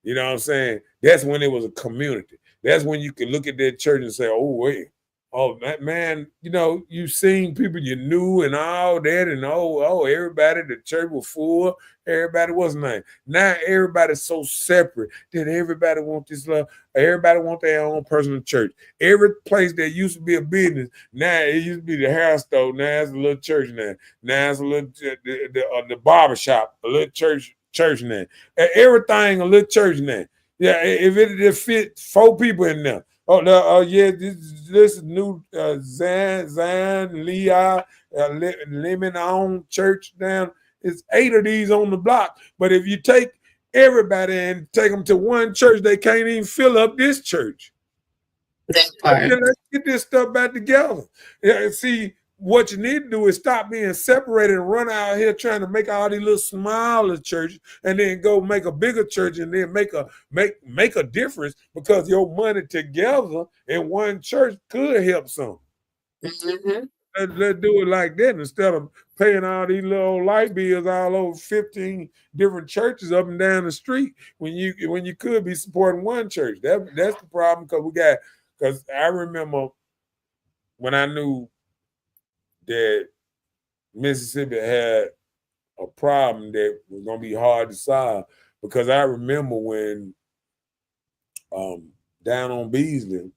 S2: You know what I'm saying? That's when it was a community. That's when you could look at that church and say, oh, wait. Oh, man, you know, you seen people you knew and all that, and everybody, the church was full. Everybody wasn't nice. Now everybody's so separate that everybody want this love. Everybody want their own personal church. Every place that used to be a business, now it used to be the hair store. Now it's a little church now. Now it's a little the barber shop, a little church now. Everything a little church now. Yeah, if it just fit 4 people in there. Yeah, this new Zion Leah Lemon on church down. It's 8 of these on the block. But if you take everybody and take them to one church, they can't even fill up this church. Let's get this stuff back together. Yeah, see, what you need to do is stop being separated and run out here trying to make all these little smaller churches and then go make a bigger church and then make a difference because your money together in one church could help some. Mm-hmm. Let's do it like that instead of paying all these little light bills all over 15 different churches up and down the street when you could be supporting one church. That's the problem because I remember when I knew that Mississippi had a problem that was going to be hard to solve because I remember when down on Beasley,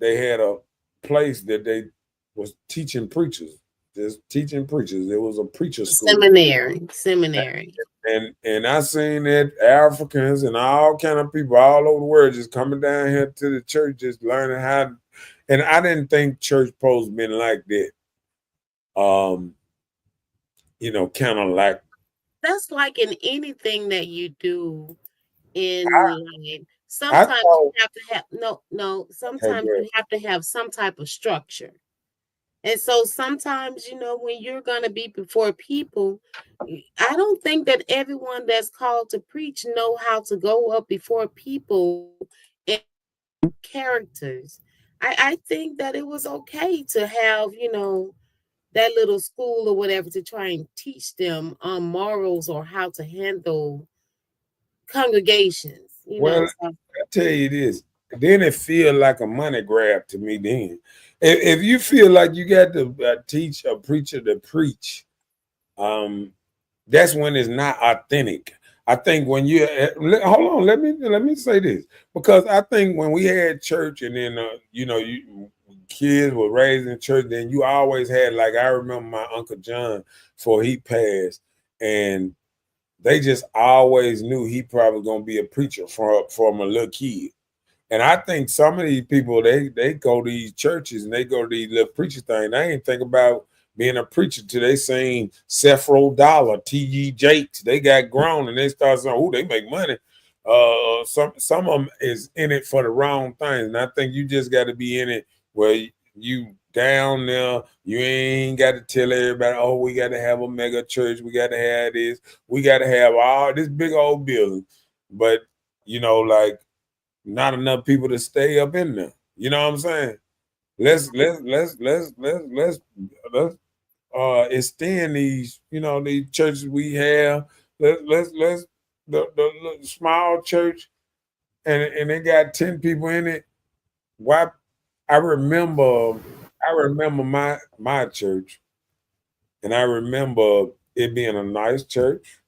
S2: they had a place that they was teaching preachers. Just teaching preachers. It was a preacher school.
S3: Seminary.
S2: And I seen that Africans and all kind of people all over the world just coming down here to the church, just learning how. And I didn't think church supposed to be like that. Kind of like.
S3: That's like in anything that you do in life. Sometimes you have to have sometimes you have to have some type of structure. And so sometimes, when you're going to be before people, I don't think that everyone that's called to preach know how to go up before people and characters. I think that it was okay to have, that little school or whatever to try and teach them morals or how to handle congregations.
S2: I tell you this, then it feel like a money grab to me then. If you feel like you got to teach a preacher to preach, that's when it's not authentic. I think when you hold on, let me say this, because I think when we had church and then you kids were raised in church, then you always had, like, I remember my Uncle John before he passed, and they just always knew he probably gonna be a preacher from a little kid. And I think some of these people, they go to these churches and they go to these little preacher things. They ain't think about being a preacher till they seen Cephro Dollar, T.G. Jakes. They got grown and they start saying, "Oh, they make money." Some of them is in it for the wrong things, and I think you just got to be in it where you down there. You ain't got to tell everybody, "Oh, we got to have a mega church. We got to have this. We got to have all this big old building." But like, not enough people to stay up in there. You know what I'm saying? Let's extend these, these churches we have. Let's the small church, and they got 10 people in it. Why? I remember my church, and I remember it being a nice church,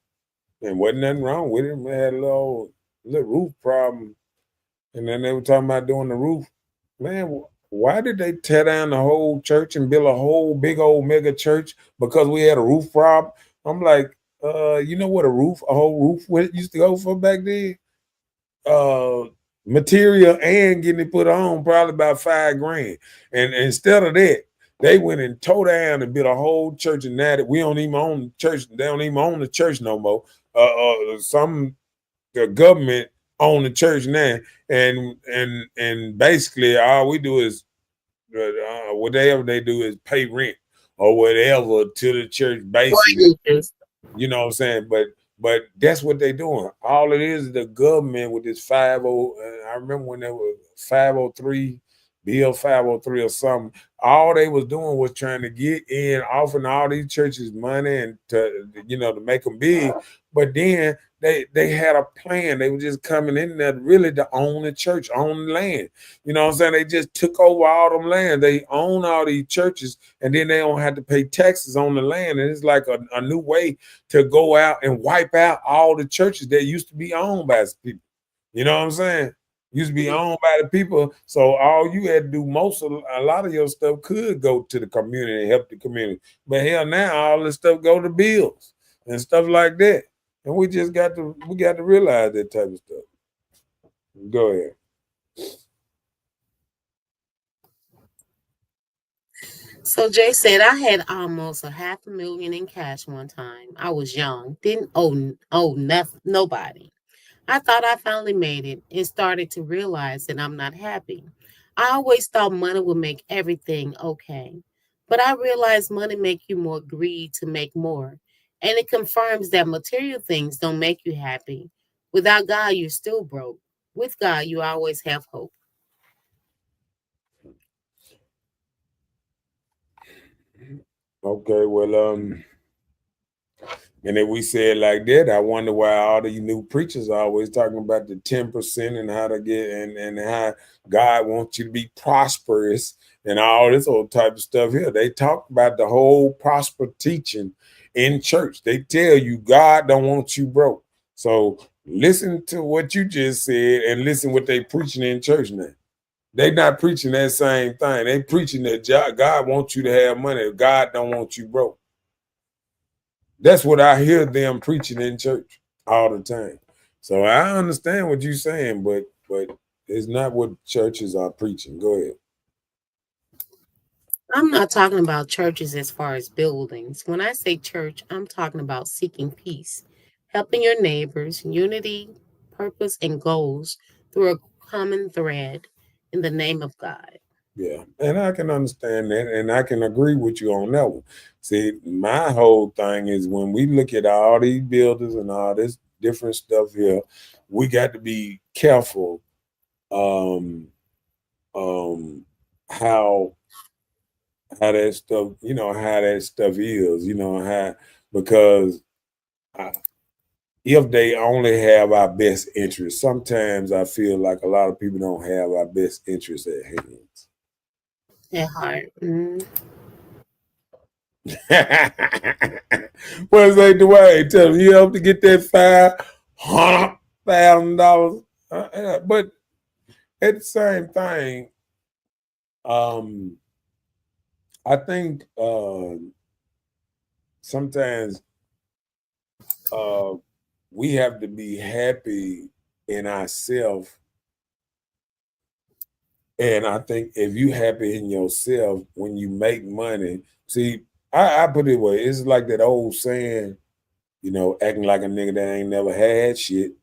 S2: and wasn't nothing wrong with it. We had a little roof problem. And then they were talking about doing the roof. Man, why did they tear down the whole church and build a whole big old mega church because we had a roof problem? I'm like, you know what a whole roof used to go for back then? Material and getting it put on, probably about $5,000. And instead of that, they went and tore down and built a whole church. And now that we don't even own the church, they don't even own the church no more. The government own the church now, and basically all we do is whatever they do is pay rent or whatever to the church, basically. You know what I'm saying? But that's what they're doing. All it is the government with this 50. I remember when there was 503, Bill 503 or something. All they was doing was trying to get in, offering all these churches money and to make them big. But then they had a plan. They were just coming in there really to own the church, own the land. You know what I'm saying? They just took over all them land. They own all these churches, and then they don't have to pay taxes on the land. And it's like a new way to go out and wipe out all the churches that used to be owned by people. You know what I'm saying? Used to be owned by the people. So all you had to do, a lot of your stuff could go to the community and help the community. But hell, now all this stuff go to bills and stuff like that. And we just got to realize that type of stuff. Go ahead.
S3: So Jay said, I had almost $500,000 in cash one time. I was young, didn't owe nothing, nobody. I thought I finally made it and started to realize that I'm not happy. I always thought money would make everything okay. But I realized money make you more greedy to make more. And it confirms that material things don't make you happy. Without God, you're still broke. With God, you always have hope.
S2: Okay, well, and if we say it like that, I wonder why all these new preachers are always talking about the 10% and how to get and how God wants you to be prosperous and all this old type of stuff here. They talk about the whole prosper teaching in church. They tell you God don't want you broke. So listen to what you just said and listen what they preaching in church now. They not preaching that same thing. They preaching that God wants you to have money. God don't want you broke. That's what I hear them preaching in church all the time. So I understand what you're saying, but it's not what churches are preaching. Go ahead.
S3: I'm not talking about churches as far as buildings. When I say church, I'm talking about seeking peace, helping your neighbors, unity, purpose, and goals through a common thread in the name of God.
S2: Yeah, and I can understand that, and I can agree with you on that one. See, my whole thing is when we look at all these buildings and all this different stuff here, we got to be careful how that stuff, how that stuff is, how because if they only have our best interest, sometimes I feel like a lot of people don't have our best interest at hands.
S3: At heart.
S2: What is that, Dwayne? Tell him you help to get that fire $100,000. But at the same thing, I think sometimes we have to be happy in ourselves. And I think if you happy in yourself when you make money, see, I put it away. It's like that old saying, acting like a nigga that ain't never had shit.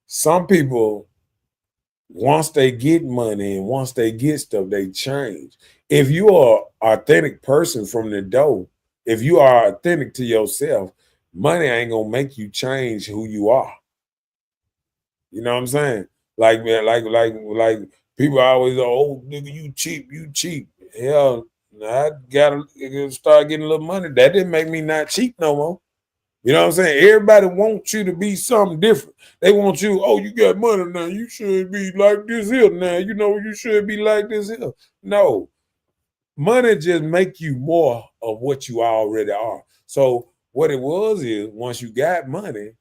S2: Some people, once they get money and once they get stuff, they change. If you are an authentic person from the door, if you are authentic to yourself, money ain't gonna make you change who you are. You know what I'm saying? Like, man, like people always, oh, nigga, you cheap. Hell, I gotta start getting a little money. That didn't make me not cheap no more. You know what I'm saying? Everybody wants you to be something different. They want you, oh, you got money now. You should be like this here now. You should be like this here. No. Money just make you more of what you already are. So what it was is once you got money,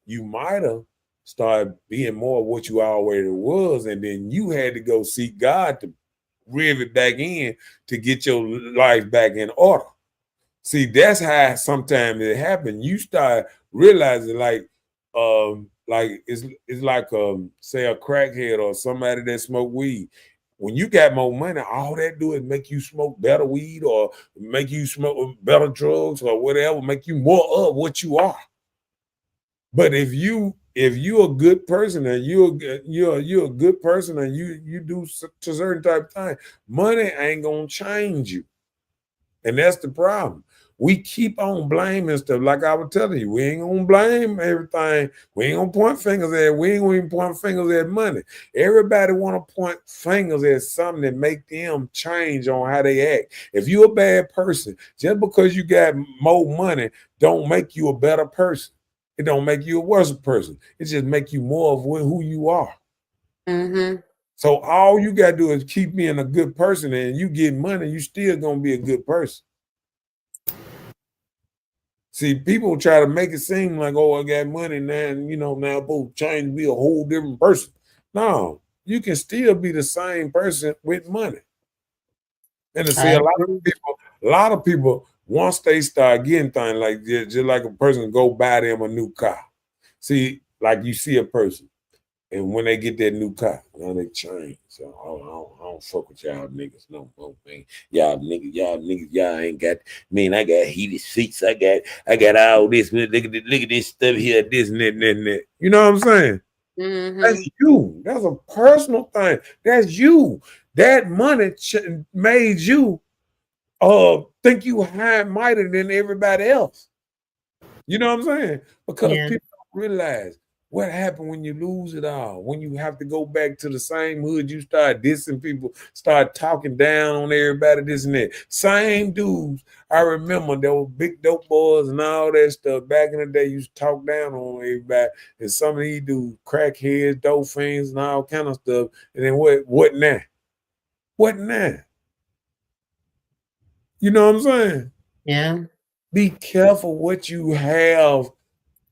S2: you might have started being more of what you already was. And then you had to go seek God to rev it back in to get your life back in order. See, that's how sometimes it happens. You start realizing like it's like say a crackhead or somebody that smoke weed. When you got more money, all that do is make you smoke better weed or make you smoke better drugs or whatever, make you more of what you are. But if you're a good person and you're a good person and you do to certain type of thing, money ain't gonna change you. And that's the problem. We keep on blaming stuff. Like I was telling you, we ain't gonna blame everything. We ain't gonna point fingers at. We ain't gonna even point fingers at money. Everybody want to point fingers at something that make them change on how they act. If you're a bad person, just because you got more money, don't make you a better person. It don't make you a worse person. It just make you more of who you are.
S3: Mm-hmm.
S2: So all you gotta do is keep being a good person, and you get money, you still gonna be a good person. See, people try to make it seem like, oh, I got money now, and now I'm supposed to change, be a whole different person. No, you can still be the same person with money. And to see a lot of people, once they start getting things like just like a person go buy them a new car. See, like you see a person, and when they get that new car, now they change. So I don't fuck with y'all niggas no more, man. Y'all niggas, y'all ain't got. Man, I got heated seats. I got all this. Look at this stuff here. This and that. You know what I'm saying?
S3: Mm-hmm.
S2: That's you. That's a personal thing. That's you. That money made you think you high and mighty than everybody else. You know what I'm saying? Because people don't realize what happened when you lose it all, when you have to go back to the same hood, you start dissing people, start talking down on everybody, this and that. Same dudes. I remember there were big dope boys and all that stuff. Back in the day, used to talk down on everybody. And some of these dudes, crackheads, dope fiends, and all kind of stuff. And then what now? What now? You know what I'm saying?
S3: Yeah.
S2: Be careful what you have.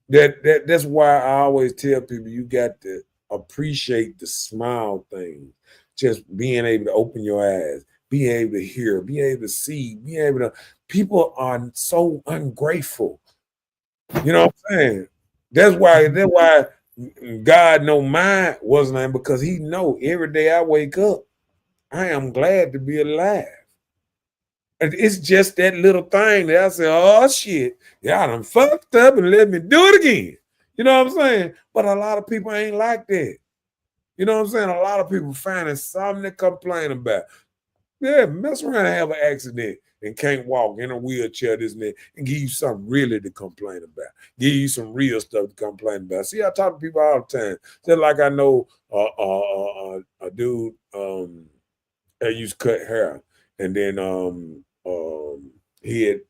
S2: That's why I always tell people you got to appreciate the small things. Just being able to open your eyes, being able to hear, being able to see, being able to. People are so ungrateful. You know what I'm saying? That's why God know mine wasn't, because He know every day I wake up, I am glad to be alive. And it's just that little thing that I say, oh shit, y'all done fucked up and let me do it again. You know what I'm saying? But a lot of people ain't like that. You know what I'm saying? A lot of people finding something to complain about. Yeah, mess around and have an accident and can't walk in a wheelchair, this and that, and give you something really to complain about. Give you some real stuff to complain about. See, I talk to people all the time. Just like I know a dude that used to cut hair, and then he had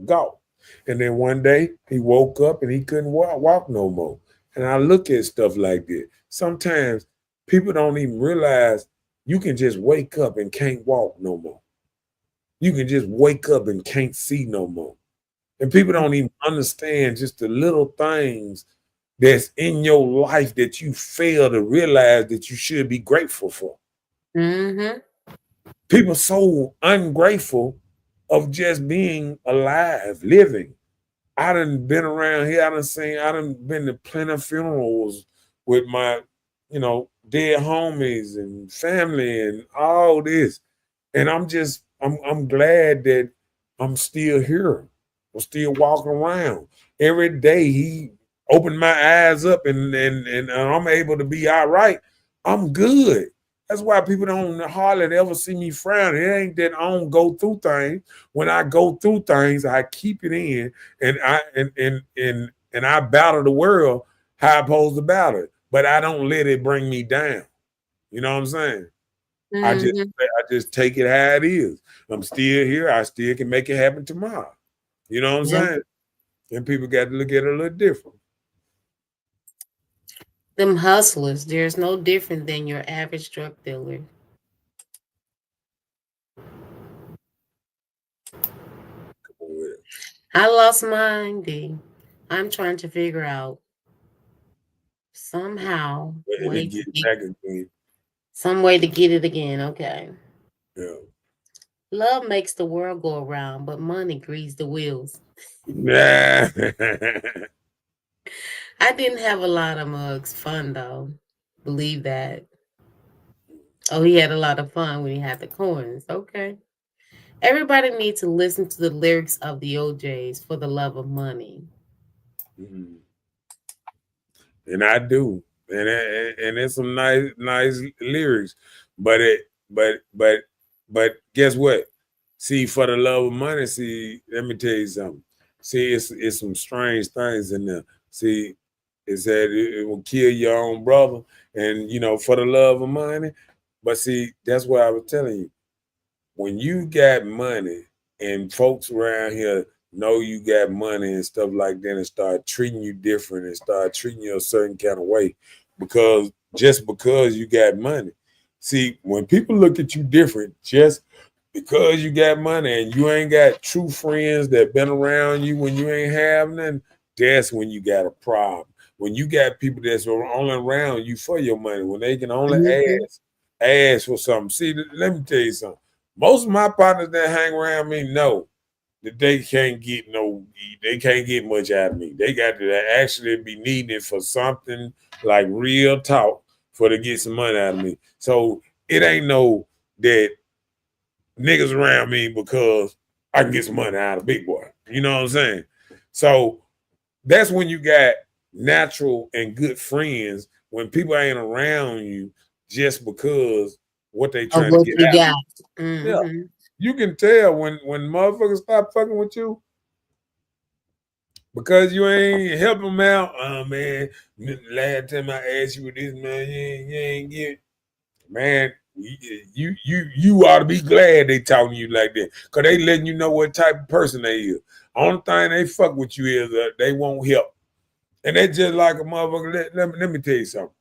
S2: gout. And then one day he woke up and he couldn't walk no more. And I look at stuff like that. Sometimes people don't even realize you can just wake up and can't walk no more. You can just wake up and can't see no more. And people don't even understand just the little things that's in your life that you fail to realize that you should be grateful for.
S3: Mm-hmm.
S2: People so ungrateful of just being alive, living. I done been around here. I done been to plenty of funerals with my, dead homies and family and all this. And I'm glad that I'm still here. I'm still walking around. Every day he opened my eyes up and I'm able to be all right. I'm good. That's why people don't hardly ever see me frown. It ain't that I don't go through things. When I go through things, I keep it in and I battle the world how I'm supposed to battle it. But I don't let it bring me down. You know what I'm saying?
S3: Mm-hmm.
S2: I just take it how it is. I'm still here. I still can make it happen tomorrow. You know what I'm
S3: Yeah.
S2: saying? And people got to look at it a little different.
S3: Them hustlers, there's no different than your average drug dealer. I lost mine, D. I'm trying to figure out somehow
S2: And
S3: way
S2: then
S3: to
S2: get
S3: get
S2: back again.
S3: some way to get it again. Okay.
S2: Yeah.
S3: Love makes the world go around, but money greases the wheels.
S2: Nah.
S3: I didn't have a lot of mugs. Fun though. Believe that. Oh, he had a lot of fun when he had the coins. Okay. Everybody needs to listen to the lyrics of the OJs for the love of money.
S2: Mhm. And I do. And it's some nice lyrics. But but guess what? See, for the love of money, see, let me tell you something. See, it's some strange things in there. See, it said it will kill your own brother, and for the love of money. But see, that's what I was telling you. When you got money and folks around here know you got money and stuff like that and start treating you different and start treating you a certain kind of way because you got money. See, when people look at you different just because you got money and you ain't got true friends that been around you when you ain't have nothing, that's when you got a problem. When you got people that's only around you for your money, when they can only
S3: Mhm.
S2: ask for something. See, let me tell you something. Most of my partners that hang around me know that they can't get much out of me. They got to actually be needing it for something like real talk for to get some money out of me. So it ain't no that niggas around me because I can get some money out of big boy. You know what I'm saying? So that's when you got natural and good friends when people ain't around you just because what they
S3: Of
S2: trying to
S3: what
S2: get
S3: you
S2: out of
S3: got.
S2: you. Yeah.
S3: Hmm.
S2: You can tell when motherfuckers stop fucking with you because you ain't helping them out. Oh man, last time I asked you with this, man, you ain't get, man. You ought to be glad they talking to you like that, cause they letting you know what type of person they is. Only thing they fuck with you is they won't help, and they just like a motherfucker. Let me tell you something.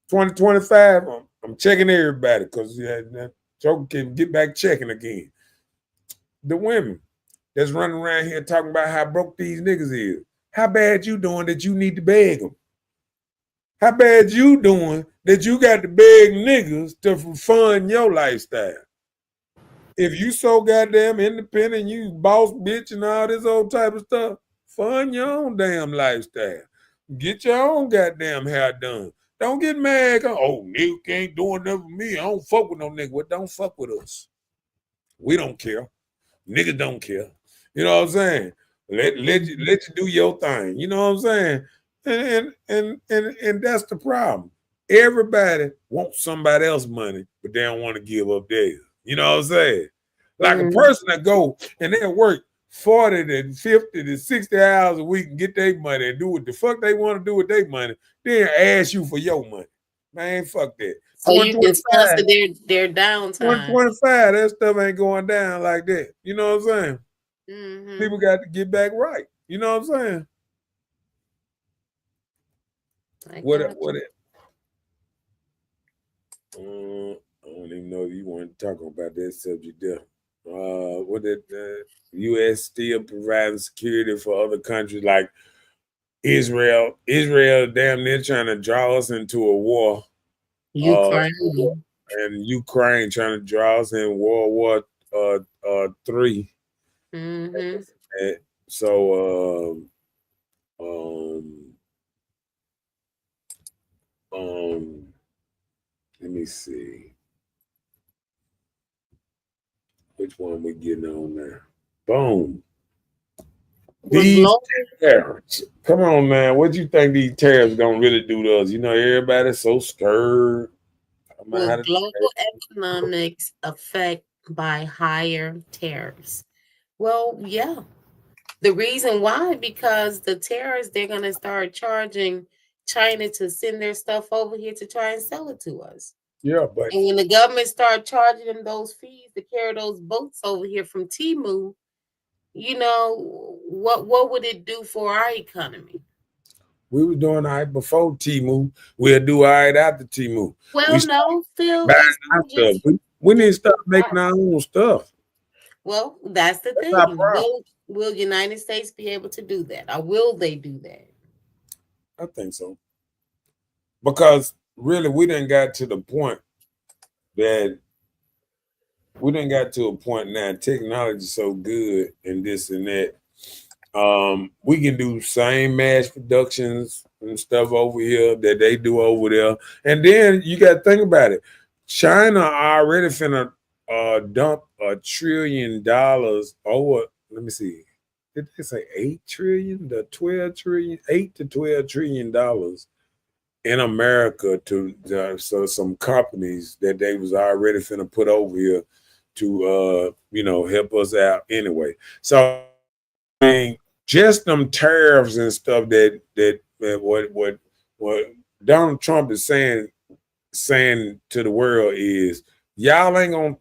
S2: 2025, I'm checking everybody because Joker can get back checking again. The women that's running around here talking about how broke these niggas is. How bad you doing that you need to beg them? How bad you doing that you got to beg niggas to fund your lifestyle? If you so goddamn independent, you boss bitch and all this old type of stuff, fund your own damn lifestyle. Get your own goddamn hair done. Don't get mad. Oh, nigga can't do enough for me. I don't fuck with no nigga. Well, don't fuck with us. We don't care. Niggas don't care. You know what I'm saying? Let you do your thing. You know what I'm saying? And that's the problem. Everybody wants somebody else's money, but they don't want to give up theirs. You know what I'm saying? Like a
S3: Hmm.
S2: person that go and they work 40 to 50 to 60 hours a week and get their money and do what the fuck they want to do with their money, then ask you for your money. Man, fuck that.
S3: So you can
S2: 2025,
S3: sponsor their downtime.
S2: 2025, that stuff ain't going down like that. You know what I'm saying?
S3: Hmm.
S2: People got to get back right. You know what I'm saying?
S3: I got
S2: What it? I don't even know if you want to talk about that subject there. what did the U.S. still providing security for other countries like Israel? Israel damn near trying to draw us into a war.
S3: Ukraine.
S2: And Ukraine trying to draw us in World War III.
S3: Mm-hmm.
S2: So um let me see which one we getting on there. Boom.
S3: Well,
S2: These
S3: global,
S2: tariffs. Come on, man. What you think these tariffs gonna really do to us? You know, everybody's so scared. I'm gonna have to
S3: global economics affect by higher tariffs. Well, yeah. The reason why, because the tariffs, they're going to start charging China to send their stuff over here to try and sell it to us.
S2: yeah, but
S3: And when the government start charging them those fees to carry those boats over here from Timu, what would it do for our economy?
S2: we were doing all right before Timu. We'll do all right after Timu.
S3: Well,
S2: We
S3: no, Phil,
S2: buying
S3: it's
S2: our
S3: not
S2: stuff.
S3: just
S2: We need to
S3: just
S2: start
S3: that.
S2: making our own stuff.
S3: Well, that's the
S2: That's our
S3: thing.
S2: problem.
S3: Will United States be able to do that, or will they do that?
S2: I think so. Because really we didn't got to the point that we didn't got to a point now. Technology so good and this and that. We can do same mass productions and stuff over here that they do over there. And then you got to think about it. China already finna dump $1 trillion over. Let me see. Did they say 8 trillion? The 12 trillion, 8 to 12 trillion dollars in America to so some companies that they was already finna put over here to help us out anyway. So I mean, just them tariffs and stuff that what Donald Trump is saying to the world is y'all ain't gonna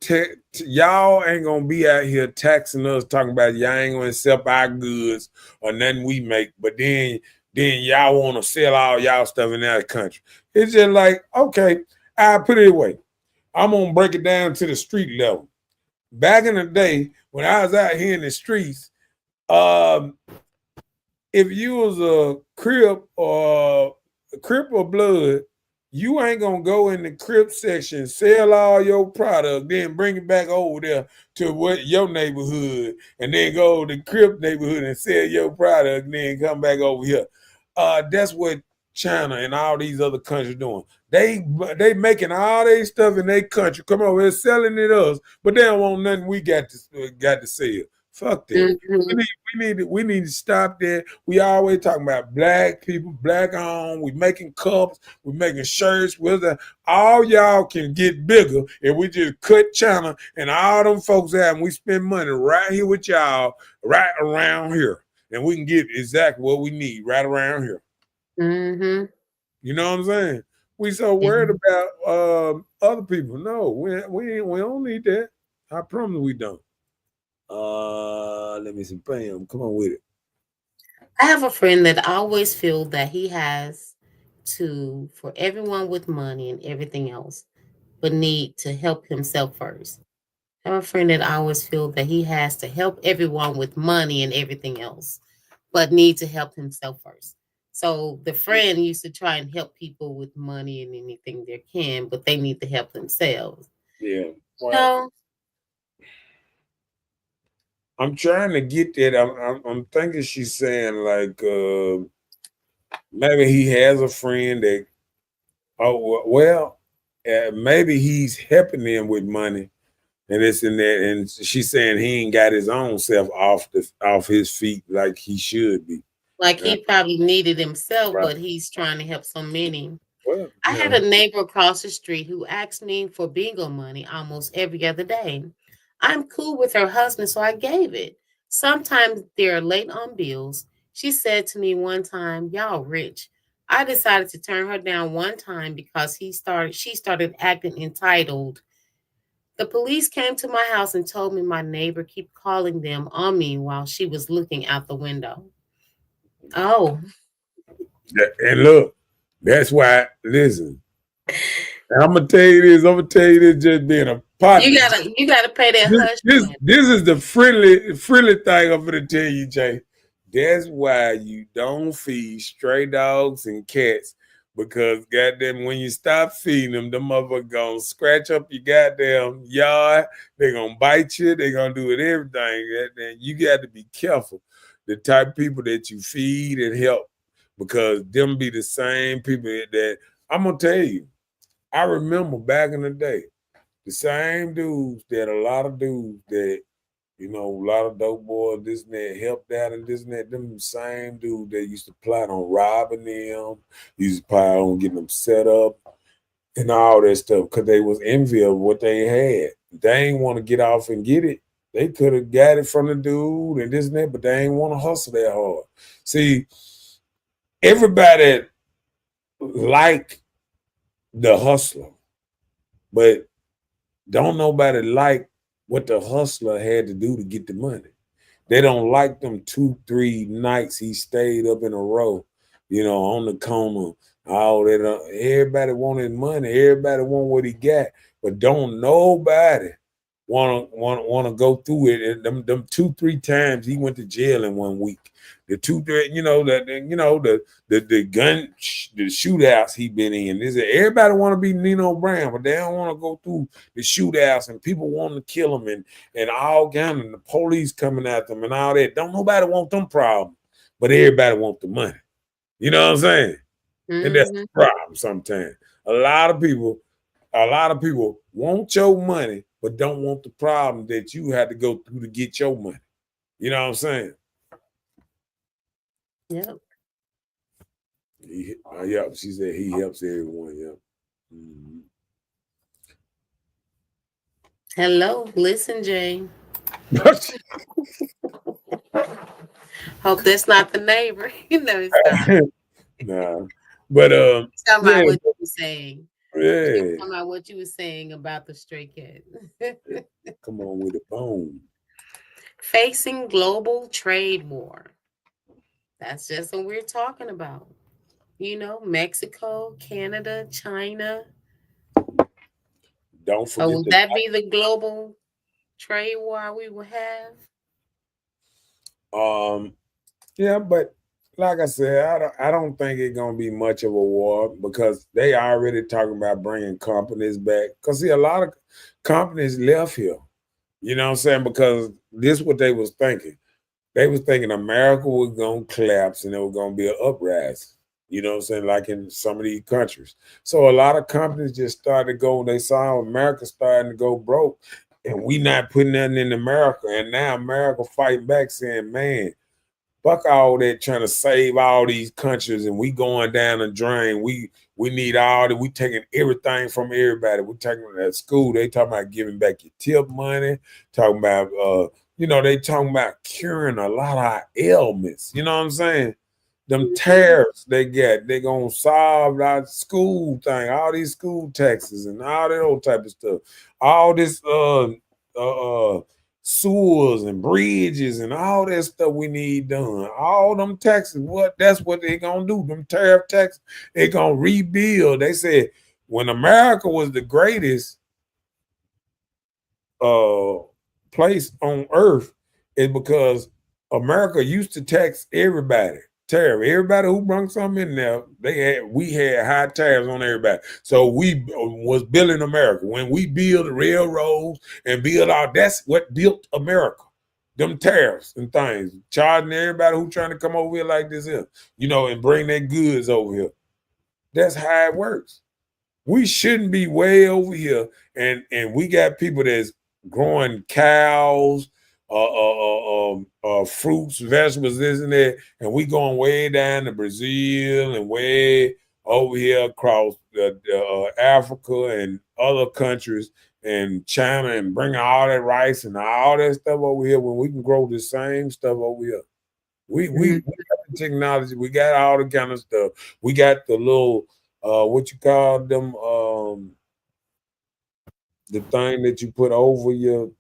S2: be out here taxing us, talking about y'all ain't gonna accept our goods or nothing we make, but then y'all want to sell all y'all stuff in that country. It's just like, okay, I put it away. I'm gonna break it down to the street level. Back in the day when I was out here in the streets, if you was a Crip or Blood, you ain't gonna go in the Crip section, sell all your product, then bring it back over there to what your neighborhood, and then go to the Crip neighborhood and sell your product, and then come back over here. That's what China and all these other countries doing. They making all their stuff in their country, come over here selling it us, but they don't want nothing we got to sell. Fuck that.
S3: Mm-hmm.
S2: We need to stop that. We always talking about black people, black owned. We making cups, we making shirts. All y'all can get bigger if we just cut China and all them folks out, and we spend money right here with y'all, right around here, and we can get exactly what we need right around here.
S3: Mm-hmm.
S2: You know what I'm saying? We so worried about other people. No, we don't need that. I promise we don't. Let me see. Bam, come on with it.
S3: I have a friend that always feel that he has to, for everyone with money and everything else, but need to help himself first. I have a friend that always feel that he has to help everyone with money and everything else, but need to help himself first. So the friend used to try and help people with money and anything they can, but they need to help themselves.
S2: Yeah.
S3: Well,
S2: I'm trying to get that. I'm thinking she's saying like maybe he has a friend that maybe he's helping them with money and this and that, and she's saying he ain't got his own self off his feet like he should be.
S3: like he probably needed himself,
S2: Right.
S3: but he's trying to help so many.
S2: Well,
S3: I had a neighbor across the street who asked me for bingo money almost every other day. I'm cool with her husband, so I gave it. Sometimes they're late on bills. She said to me one time, "Y'all rich." I decided to turn her down one time because she started acting entitled. The police came to my house and told me my neighbor keep calling them on me while she was looking out the window. Oh.
S2: And look, that's why. Listen, I'm gonna tell you this. Just being a partner.
S3: You gotta pay that hush money.
S2: This is the friendly thing I'm gonna tell you, Jay. That's why you don't feed stray dogs and cats. Because goddamn, when you stop feeding them motherfuckers gonna scratch up your goddamn yard. They're gonna bite you. They're gonna do it everything. Goddamn, you got to be careful the type of people that you feed and help, because them be the same people that I'm gonna tell you. I remember back in the day, the same dudes that a lot of dudes that, a lot of dope boys, this and that, helped out and this and that, them same dudes that used to plot on robbing them, used to plot on getting them set up and all that stuff, because they was envy of what they had. They ain't want to get off and get it. They could have got it from the dude and this and that, but they ain't want to hustle that hard. See, everybody like the hustler, but don't nobody like what the hustler had to do to get the money. They don't like them 2-3 nights he stayed up in a row, on the corner. All that. Everybody wanted money. Everybody want what he got, but don't nobody want to go through it. And them 2-3 times he went to jail in 1 week. The 2-3, the gun, the shootouts he been in. Everybody want to be Nino Brown, but they don't want to go through the shootouts and people want to kill him and all kind of the police coming at them and all that. Don't nobody want them problems, but everybody want the money. You know what I'm saying? Mm-hmm. And that's the problem sometimes. A lot of people want your money, but don't want the problem that you had to go through to get your money. You know what I'm saying?
S3: Yep.
S2: Yep. She said he helps everyone. Yep. Mm-hmm.
S3: Hello, listen, Jay. Hope that's not the neighbor. It's not.
S2: Nah, but
S3: talking about what you were saying.
S2: Yeah.
S3: Talking about what you were saying about the stray cat.
S2: Come on with a bone.
S3: Facing global trade war. That's just what we're talking about. Mexico, Canada, China.
S2: Don't forget.
S3: Would that be the global trade war we will have?
S2: Yeah, but like I said, I don't think it's gonna be much of a war, because they already talking about bringing companies back. Because see, a lot of companies left here. You know what I'm saying? Because this is what they was thinking. They was thinking America was gonna collapse and there was gonna be an uprising. You know what I'm saying? Like in some of these countries. So a lot of companies just started going. They saw America starting to go broke, and we not putting nothing in America. And now America fighting back, saying, "Man, fuck all that trying to save all these countries, and we going down the drain. We need all that. We taking everything from everybody. We taking at school. They talking about giving back your tip money. Talking about they talking about curing a lot of our ailments. You know what I'm saying? Them tariffs they get, they gonna solve our school thing, all these school taxes and all that old type of stuff. All this sewers and bridges and all that stuff we need done. All them taxes, that's what they gonna do. Them tariff taxes, they gonna rebuild. They said when America was the greatest place on earth, is because America used to tax everybody. Tariff. Everybody who brought something in there, we had high tariffs on everybody. So we was building America. When we build railroads and build that's what built America. Them tariffs and things, charging everybody who trying to come over here like this here, and bring their goods over here. That's how it works. We shouldn't be way over here, and we got people that's growing cows, fruits, vegetables, this and that, and we going way down to Brazil and way over here across Africa and other countries and China, and bringing all that rice and all that stuff over here when we can grow the same stuff over here. We got the technology, we got all the kind of stuff. We got the little what you call them, the thing that you put over your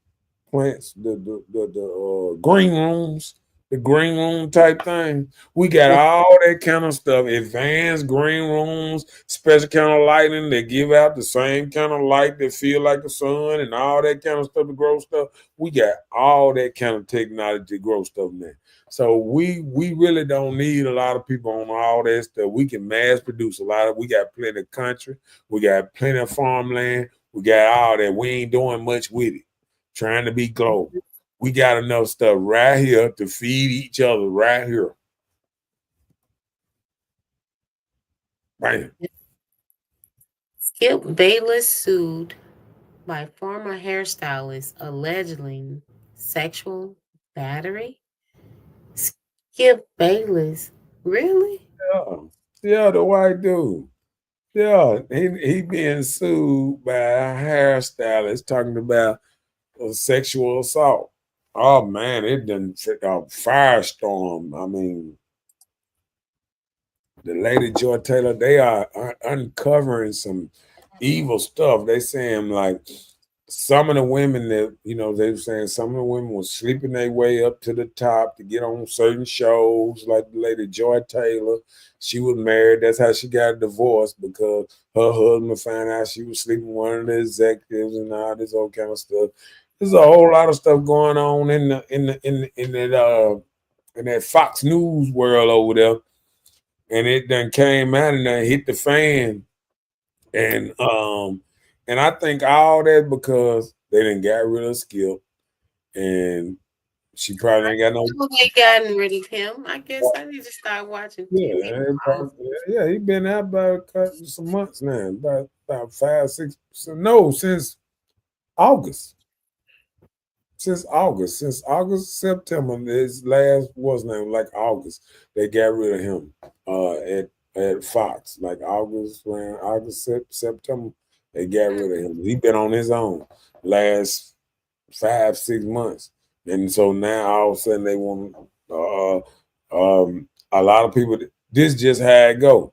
S2: plants, the green rooms. the green room type thing. We got all that kind of stuff. Advanced green rooms, special kind of lighting. They give out the same kind of light that feel like the sun and all that kind of stuff to grow stuff. We got all that kind of technology to grow stuff now. So we really don't need a lot of people on all that stuff. We can mass produce a lot of. We got plenty of country. We got plenty of farmland. We got all that. We ain't doing much with it. Trying to be global. We got enough stuff right here to feed each other right here. Bam.
S3: Skip Bayless sued by former hairstylist alleging sexual battery. Skip Bayless, really?
S2: Yeah, yeah, the white dude. Yeah, he being sued by a hairstylist talking about sexual assault. Oh man, it done a firestorm. I mean, the lady Joy Taylor, they are uncovering some evil stuff. They saying like some of the women that they were saying some of the women was sleeping their way up to the top to get on certain shows, like the lady Joy Taylor. She was married. That's how she got a divorce, because her husband found out she was sleeping with one of the executives and all this old kind of stuff. There's a whole lot of stuff going on in that Fox News world over there, and it done came out and done hit the fan, and I think all that because they didn't got rid of Skip, and she probably ain't got no.
S3: They gotten rid of him. I guess I need to start watching TV.
S2: Yeah, he been out about some months now, about 5, 6. So no, since August. Since August, September, his last was name like August. They got rid of him at Fox. Like around August, September, they got rid of him. He been on his own last 5, 6 months. And so now all of a sudden they want a lot of people. This just how it go.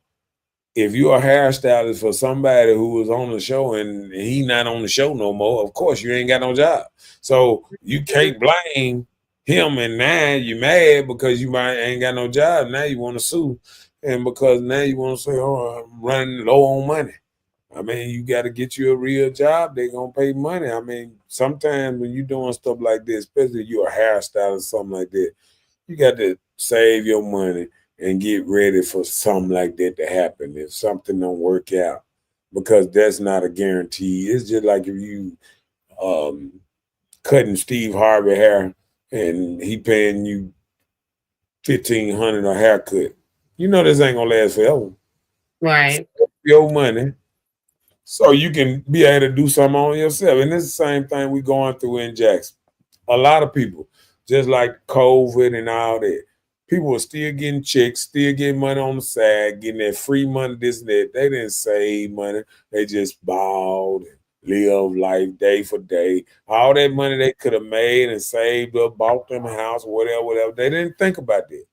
S2: If you're a hairstylist for somebody who was on the show and he not on the show no more, of course you ain't got no job. So you can't blame him, and now you mad because you might ain't got no job. Now you want to sue, and because now you want to say, "Oh, I'm running low on money." I mean, you got to get you a real job. They're gonna pay money. I mean, sometimes when you're doing stuff like this, especially if you're a hairstylist or something like that, you got to save your money and get ready for something like that to happen if something don't work out, because that's not a guarantee. It's just like if you cutting Steve Harvey hair and he paying you $1,500 a haircut. You know this ain't gonna last forever.
S3: Right.
S2: Your money so you can be able to do something on yourself. And it's the same thing we going through in Jackson. A lot of people, just like COVID and all that, people are still getting checks, still getting money on the side, getting that free money, this and that. They didn't save money. They just balled and live life day for day. All that money they could have made and saved up, bought them a house, whatever. They didn't think about that.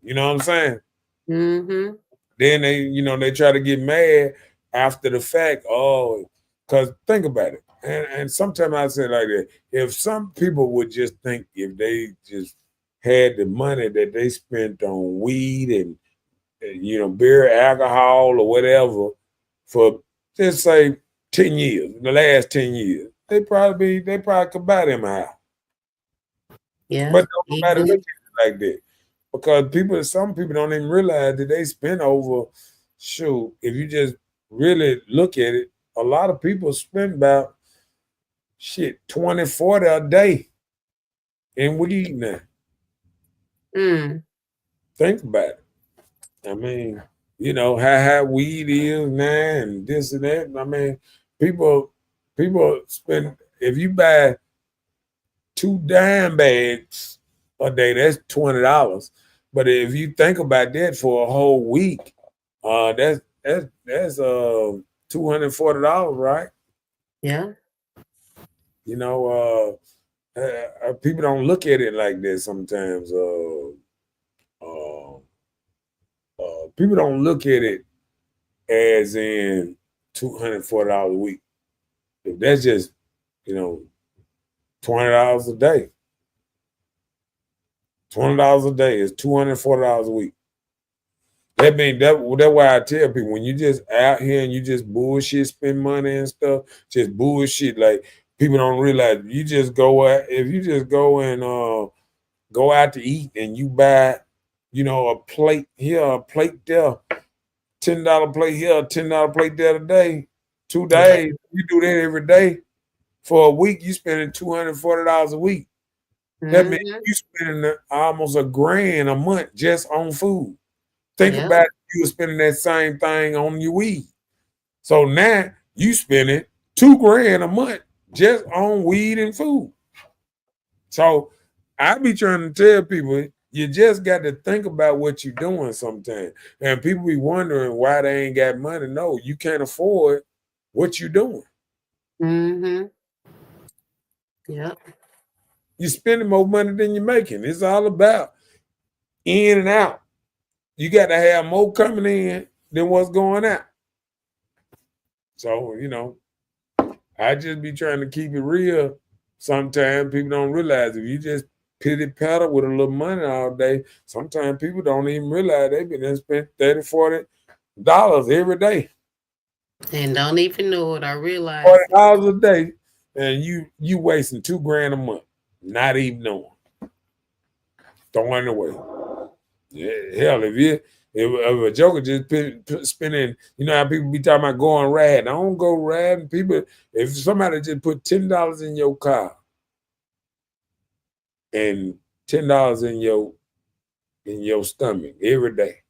S2: You know what I'm saying?
S3: Mm-hmm.
S2: Then they try to get mad after the fact. Oh, because think about it. And sometimes I say like that. If some people would just think, if they just had the money that they spent on weed and beer, alcohol, or whatever for, just say, 10 years, the last 10 years, they probably could buy them a house.
S3: Yeah.
S2: But nobody look at it like that. Because some people don't even realize that they spend over, if you just really look at it, a lot of people spend about 20, 40 a day in weed now. Think about it. I mean, how weed is now and this and that. I mean, people spend, if you buy 2 dime bags a day, that's $20. But if you think about that for a whole week, that's $240, right?
S3: Yeah.
S2: People don't look at it like that sometimes. People don't look at it as in $240 a week. If that's just, $20 a day. $20 a day is $240 a week. That mean that's why I tell people when you just out here and you just bullshit, spend money and stuff, just bullshit. Like people don't realize you just go out, if you just go and go out to eat and you buy, a plate here, a plate there, $10 plate here, $10 plate there today, 2 days. You do that every day for a week, you spending $240 a week. That means you spending almost $1,000 a month just on food. Think about it, you were spending that same thing on your weed. So now you spending $2,000 a month just on weed and food. So I be trying to tell people, you just got to think about what you're doing sometimes. And people be wondering why they ain't got money. No, you can't afford what you're doing.
S3: Mm-hmm. Yep.
S2: You're spending more money than you're making. It's all about in and out. You got to have more coming in than what's going out. So, I just be trying to keep it real. Sometimes people don't realize if you just pity paddle with a little money all day, sometimes people don't even realize they've been spent $30, $40 every day.
S3: And don't even know it. I realize
S2: $40 a day, and you wasting $2,000 a month, not even knowing. Throwing it away. Yeah, hell, if a joker just spending, how people be talking about going rad. I don't go rad. People, if somebody just put $10 in your car and $10 in your stomach every day,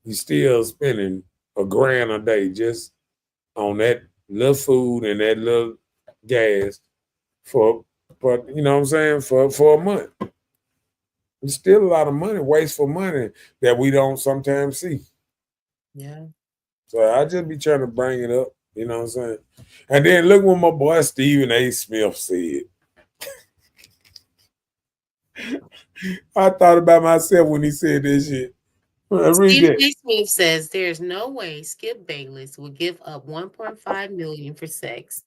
S2: you still spending $1,000 a day just on that little food and that little gas for you know what I'm saying, for a month. It's still a lot of money, wasteful money that we don't sometimes see.
S3: Yeah.
S2: So I just be trying to bring it up, you know what I'm saying? And then look what my boy Stephen A. Smith said. I thought about myself when he said this shit.
S3: Stephen A. Smith says there's no way Skip Bayless would give up $1.5 million for sex.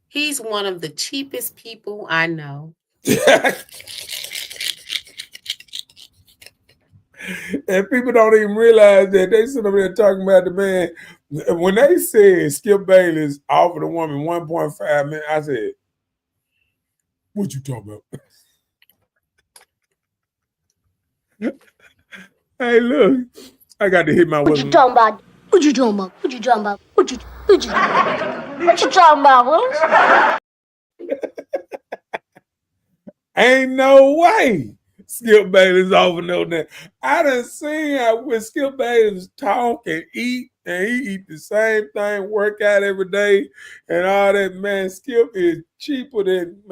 S3: He's one of the cheapest people I know.
S2: And people don't even realize that they sit over there talking about the man. When they said Skip Bayless offered a woman 1.5 million, I said, "What you talking about?" Hey, look, I got to hit my.
S1: What you talking about? What you talking about? What you talking about? What you talking about?
S2: Ain't no way Skip Bayless offering no that. I done seen how when Skip Bayless talk and eat, and he eat the same thing, work out every day, and all that. Man, Skip is cheaper than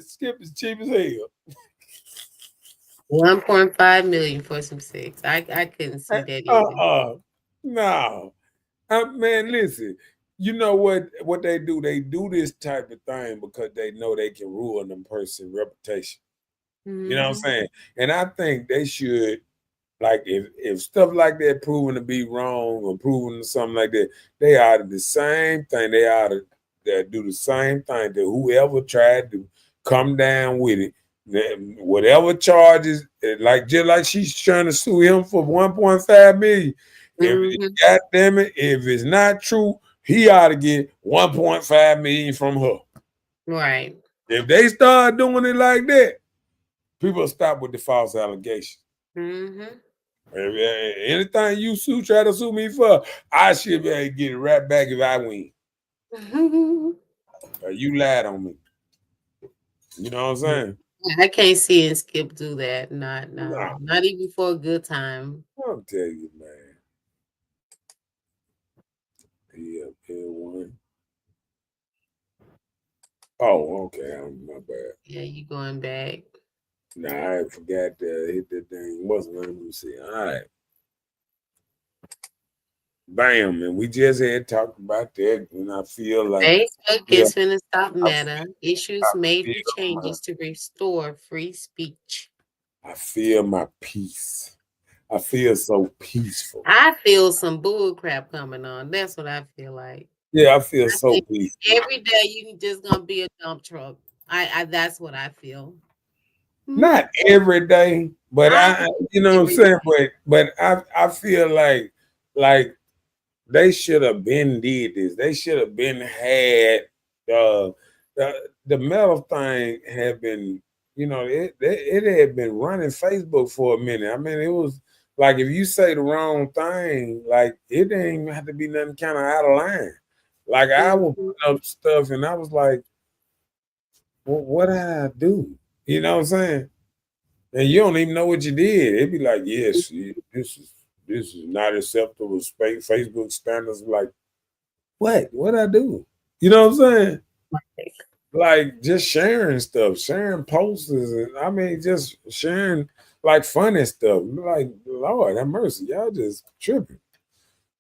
S2: Skip is cheap as hell.
S3: 1.5 million for some sex. I couldn't see that either.
S2: No. Man, listen. You know what they do? They do this type of thing because they know they can ruin them person's reputation.
S3: Mm-hmm.
S2: You know what I'm saying? And I think they should, like, if stuff like that proven to be wrong or proven something like that, they ought to do the same thing. They ought to do the same thing to whoever tried to come down with it. Whatever charges, just like she's trying to sue him for 1.5 million. God damn it, if it's not true, he ought to get 1.5 million from her.
S3: Right.
S2: If they start doing it like that, people stop with the false allegations.
S3: Mm-hmm.
S2: Anything you try to sue me for, I should be able to get it right back if I win. You lied on me. You know what I'm saying?
S3: I can't see Skip do that. Not even for a good time.
S2: I'll tell you, man. One. Oh, okay. My bad.
S3: Yeah, you going back.
S2: Nah, I forgot to hit that thing. Let me see. All right. Bam, and we just had talked about that, and I feel like
S3: Facebook is finna stop Meta. Issues made with changes to restore free speech.
S2: I feel my peace. I feel so peaceful.
S3: I feel some bull crap coming on. That's what I feel like.
S2: Yeah, I feel so peaceful.
S3: Every day you just gonna be a dump truck. I that's what I feel.
S2: Not every day, but I you know what I'm saying, but I feel like they should have been did this. They should have been had the metal thing had been, you know, it had been running Facebook for a minute. I mean, it was like if you say the wrong thing, like it didn't even have to be nothing kind of out of line. Like I was putting up stuff and I was like, well, what did I do? You know what I'm saying? And you don't even know what you did. It'd be like, yes, this is not acceptable. Facebook standards. Like, what? What I do? You know what I'm saying? Like just sharing stuff, sharing posters, and I mean just sharing like funny stuff. Like, Lord have mercy, y'all just tripping.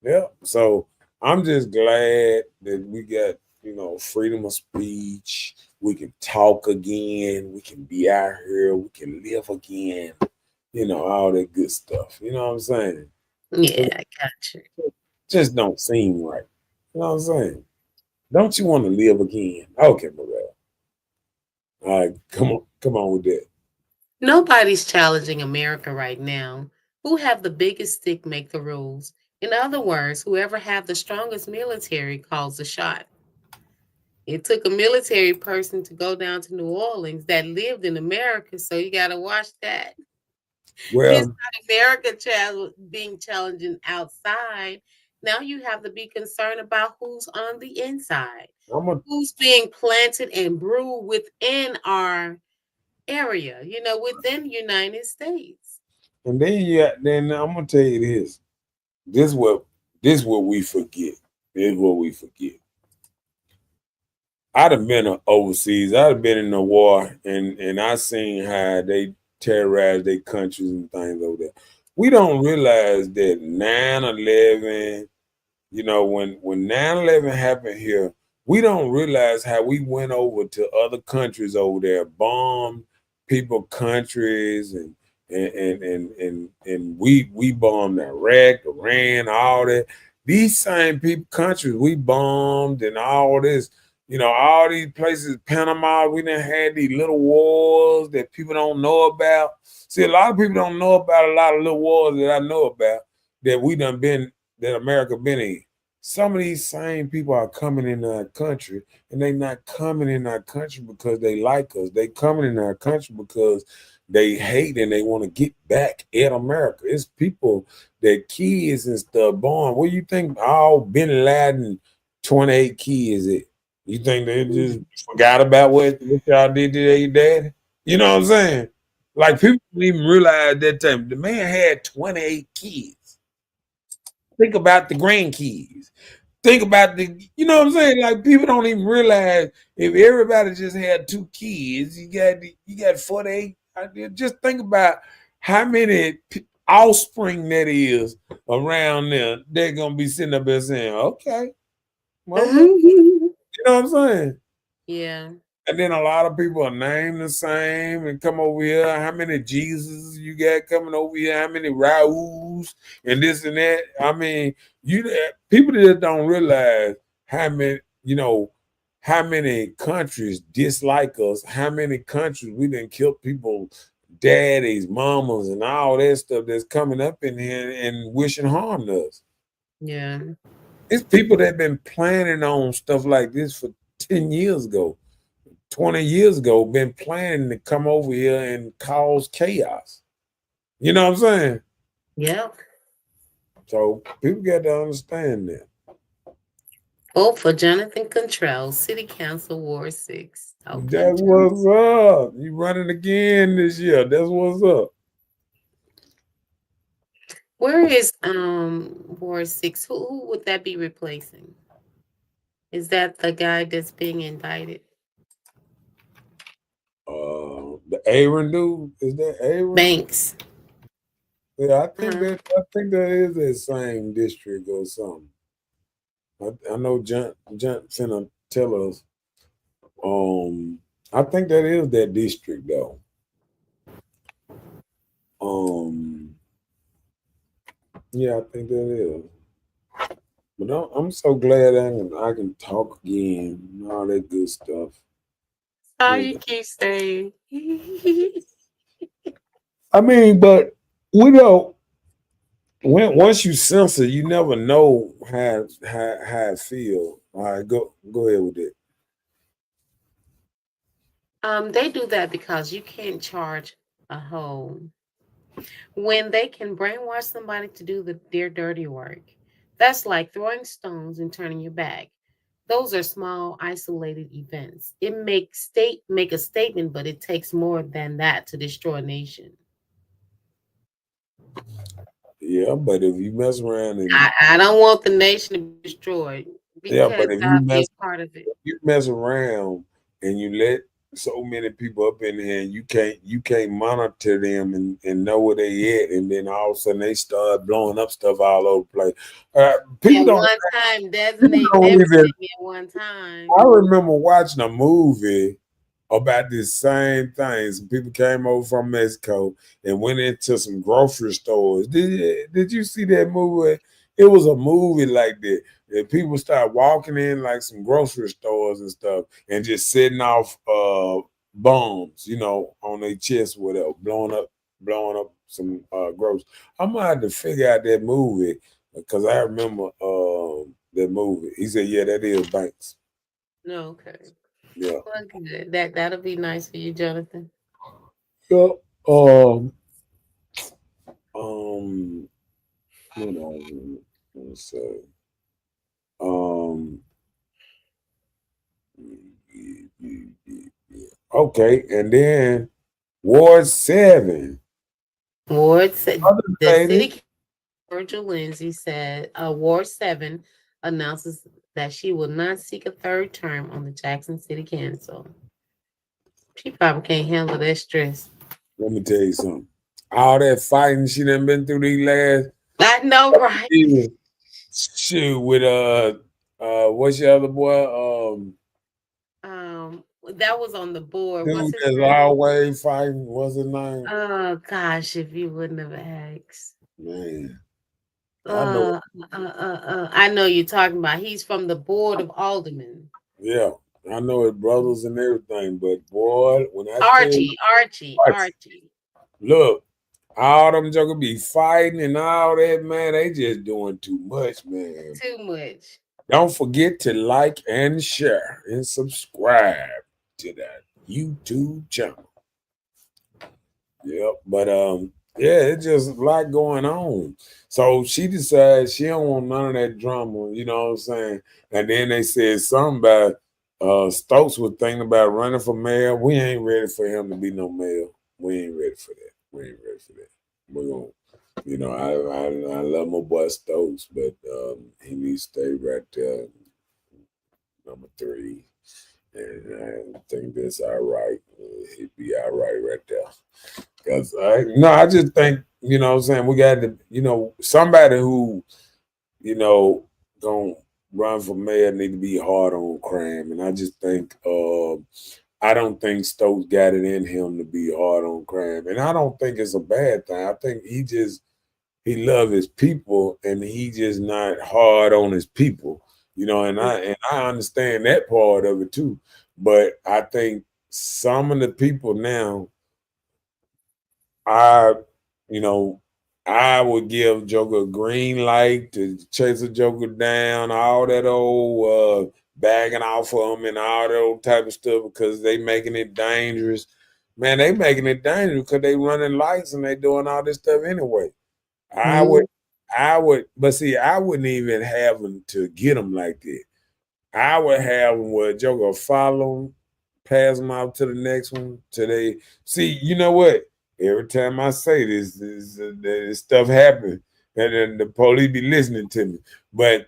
S2: Yeah. So I'm just glad that we got, you know, freedom of speech. We can talk again. We can be out here. We can live again. You know, all that good stuff. You know what I'm saying?
S3: Yeah, I got you.
S2: Just don't seem right. You know what I'm saying? Don't you want to live again? Okay, Morel. All right, come on with that.
S3: Nobody's challenging America right now. Who have the biggest stick make the rules. In other words, whoever have the strongest military calls the shot. It took a military person to go down to New Orleans that lived in America, so you got to watch that. It's
S2: Well,
S3: not America being challenging outside. Now you have to be concerned about who's on the inside,
S2: I'm gonna
S3: who's being planted and brewed within our area, within the United States.
S2: and then I'm gonna tell you this. This what this what we forget. This is what we forget. I'd have been overseas. I'd have been in the war, and I seen how they terrorize their countries and things over there. We don't realize that 9/11. You know, when 9/11 happened here, we don't realize how we went over to other countries over there, bombed people countries, and we bombed Iraq, Iran, all that. These same people countries we bombed and all this. You know, all these places, Panama, we done had these little wars that people don't know about. See, a lot of people don't know about a lot of little wars that I know about that we done been, that America been in. Some of these same people are coming in our country, and they not coming in our country because they like us. They coming in our country because they hate and they want to get back at America. It's people that kids and stuff born. What do you think all Bin Laden 28 kids is? You think they just forgot about what y'all did to their daddy? You know what I'm saying? Like people didn't even realize that time. The man had 28 kids. Think about the grandkids. Think about you know what I'm saying? Like people don't even realize if everybody just had 2 kids, you got 48. Just think about how many offspring that is around there. They're gonna be sitting up there saying, "Okay, well, you know what I'm saying?"
S3: Yeah.
S2: And then a lot of people are named the same and come over here. How many Jesus you got coming over here? How many Raúls and this and that? I mean, people that don't realize how many, how many countries dislike us, how many countries we done killed people, daddies, mamas, and all that stuff that's coming up in here and wishing harm to us.
S3: Yeah.
S2: It's people that been planning on stuff like this for 10 years ago. 20 years ago, been planning to come over here and cause chaos. You know what I'm saying?
S3: Yeah.
S2: So people got to understand that.
S3: Vote for Jonathan Contrell, City Council Ward 6. Okay.
S2: That's what's up. You running again this year. That's what's up.
S3: Where is Ward 6? Who would that be replacing? Is that the guy that's being indicted?
S2: The Aaron dude, is that Aaron?
S3: Banks.
S2: Yeah, I think that is that same district or something. I know John finna tell us. I think that is that district though. Yeah, I think that is. But I'm so glad I can talk again and all that good stuff.
S3: Oh, you keep saying.
S2: I mean, but we don't. Once you censor, you never know how it feel. All right, go ahead with it.
S3: They do that because you can't charge a whole when they can brainwash somebody to do their dirty work. That's like throwing stones and turning your back. Those are small, isolated events. It make a statement, but it takes more than that to destroy a nation.
S2: Yeah, but if you mess around and
S3: I don't want the nation to be destroyed
S2: yeah,
S3: because
S2: but if
S3: I'll be a part of it.
S2: you mess around and you let so many people up in here and you can't monitor them and know where they at, and then all of a sudden they start blowing up stuff all over the place. People
S3: At
S2: don't
S3: one time,
S2: people
S3: designate
S2: don't even.
S3: everything at one
S2: I
S3: time.
S2: remember watching a movie about this same thing. Some people came over from Mexico and went into some grocery stores. Did you see that movie? It was a movie like that. And people start walking in like some grocery stores and stuff and just setting off bombs, on their chest, whatever, blowing up some groceries. I'm gonna have to figure out that movie because I remember that movie. He said, "Yeah, that is Banks."
S3: No, okay.
S2: Yeah.
S3: Well, good. That'll be nice for you, Jonathan.
S2: Yeah. Um. Um. Hold on. Let's say. Um. Okay, and then Ward 7.
S3: Ward said
S2: Other
S3: the
S2: lady.
S3: city council, Virgil Lindsay said Ward 7 announces that she will not seek a third term on the Jackson City Council. She probably can't handle that stress.
S2: Let me tell you something. All that fighting she done been through these last
S3: I know, right?
S2: years. Shoot, with what's your other boy?
S3: That was on the board. What's
S2: Dude
S3: his
S2: that's
S3: name?
S2: always fighting. What's his name?
S3: Oh gosh, if you wouldn't have asked.
S2: Man, I know.
S3: Uh, I know you're talking about. He's from the board of aldermen.
S2: Yeah, I know his brothers and everything, but boy, when I tell you,
S3: Archie.
S2: look, all them jokers be fighting and all that, man. They just doing too much, man.
S3: Too much.
S2: Don't forget to like and share and subscribe to that YouTube channel. Yep, but yeah, it's just a lot going on. So she decided she don't want none of that drama, you know what I'm saying? And then they said something about Stokes was thinking about running for mayor. We ain't ready for him to be no mayor. We ain't ready for that. We ain't ready for that. We're gonna, I love my boy Stokes, but he needs to stay right there, number 3. And I think that's all right. He'd be all right there. Because I just think, what I'm saying, we got to, somebody who, gonna run for mayor need to be hard on crime. And I just think I don't think Stokes got it in him to be hard on crime. And I don't think it's a bad thing. I think he love his people and he just not hard on his people. And I understand that part of it too. But I think some of the people now, I, you know, I would give Joker a green light to chase a Joker down, all that old bagging off of him and all that old type of stuff because they making it dangerous. Man, they making it dangerous because they running lights and they doing all this stuff anyway. I would,
S3: Mm.
S2: but see, I wouldn't even have them to get them like that. I would have them where Joker follow them, pass them out to the next one. Till they see, you know what? Every time I say this stuff happen, and then the police be listening to me. But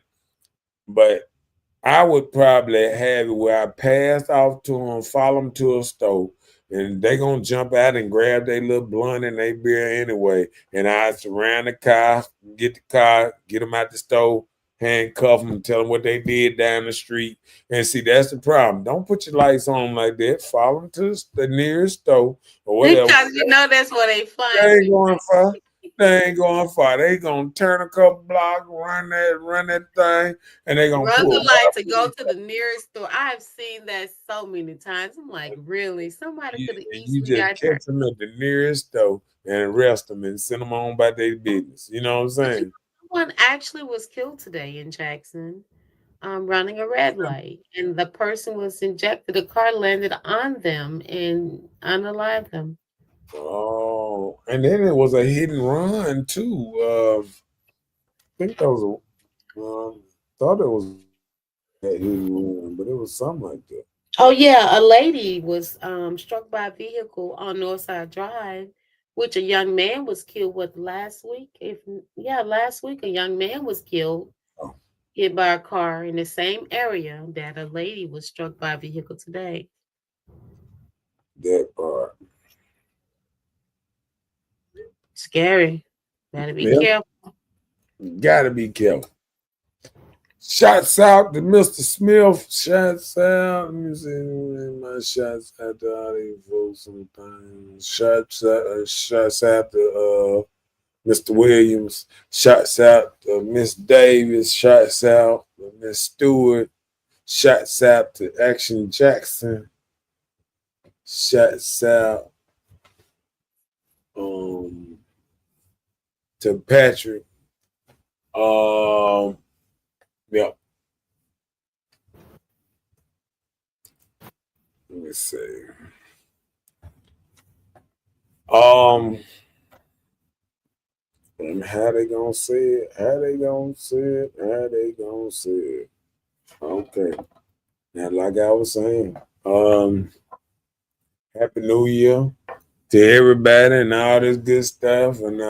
S2: I would probably have it where I passed off to them, follow them to a store, and they gonna jump out and grab their little blunt and their beer anyway. And I surround the car, get them out the store, handcuff them, tell them what they did down the street. And see, that's the problem. Don't put your lights on like that. Follow them to the nearest store or whatever.
S3: Because you know that's where they
S2: They
S3: find
S2: ain't
S3: you.
S2: going far. They ain't going far. They gonna turn a couple blocks, run that thing, and they gonna
S3: Run the
S2: pull
S3: light
S2: right
S3: to
S2: up
S3: go
S2: in
S3: to the nearest store. I've seen that so many times. I'm like, really? Somebody
S2: you,
S3: could have
S2: and you
S3: easily
S2: just
S3: got there.
S2: catch them at the nearest store and arrest them and send them on about their business. You know what I'm
S3: But
S2: saying?
S3: someone actually was killed today in Jackson, running a red light, and the person was injected. The car landed on them and unalived them.
S2: Oh, and then it was a hit and run too. I think that was thought it was a hit and run, but it was something like that.
S3: Oh yeah, a lady was struck by a vehicle on Northside Drive, which a young man was killed with last week. If yeah, last week a young man was killed,
S2: Oh,
S3: hit by a car in the same area that a lady was struck by a vehicle today.
S2: that part.
S3: Scary. Gotta be
S2: Yeah,
S3: careful.
S2: gotta be careful. Shots out to Mr. Smith. Shots out. Let me see my shots out to all these folks sometimes. Shots out to Mr. Williams. Shots out to Miss Davis. Shots out to Miss Stewart. Shots out to Action Jackson. Shots out um, to Patrick. Yeah. Let me see. And how they gonna say it? How they gonna say it? How they gonna say it? Okay. Now, like I was saying, Happy New Year to everybody and all this good stuff. And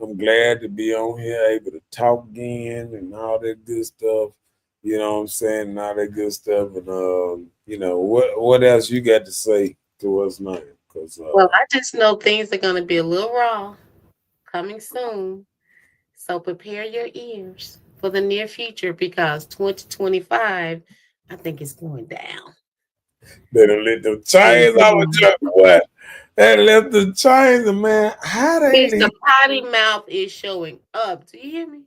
S2: I'm glad to be on here, able to talk again and all that good stuff. You know what I'm saying? And all that good stuff. And what else you got to say to us now? Because
S3: Well, I just know things are gonna be a little raw coming soon. So prepare your ears for the near future because 2025, I think it's going down.
S2: they done let them
S3: And
S2: chains off of Chuck. What? They left the chains, and man. How they
S3: the
S2: leave?
S3: potty mouth is showing up. Do you hear me?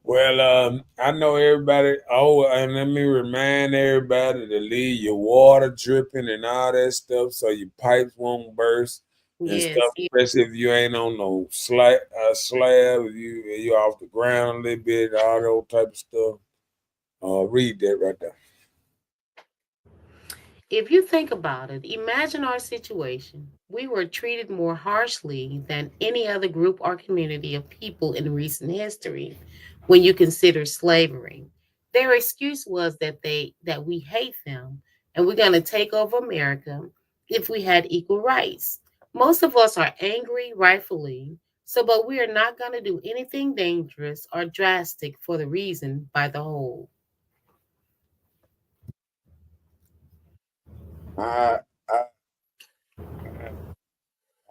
S2: Well, I know everybody. Oh, and let me remind everybody to leave your water dripping and all that stuff so your pipes won't burst and
S3: Yes,
S2: stuff. Especially if you ain't on no slab, if you off the ground a little bit, all that type of stuff. Read that right there.
S3: if you think about it, imagine our situation. We were treated more harshly than any other group or community of people in recent history when you consider slavery. Their excuse was that we hate them and we're going to take over America if we had equal rights. Most of us are angry rightfully, so but we are not going to do anything dangerous or drastic for the reason by the whole.
S2: I,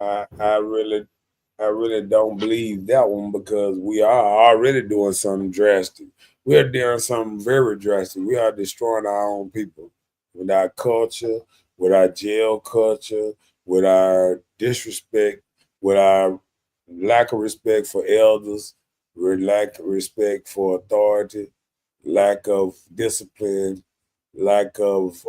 S2: I, I really don't believe that one because we are already doing something drastic. We are doing something very drastic. We are destroying our own people with our culture, with our jail culture, with our disrespect, with our lack of respect for elders, with lack of respect for authority, lack of discipline, lack of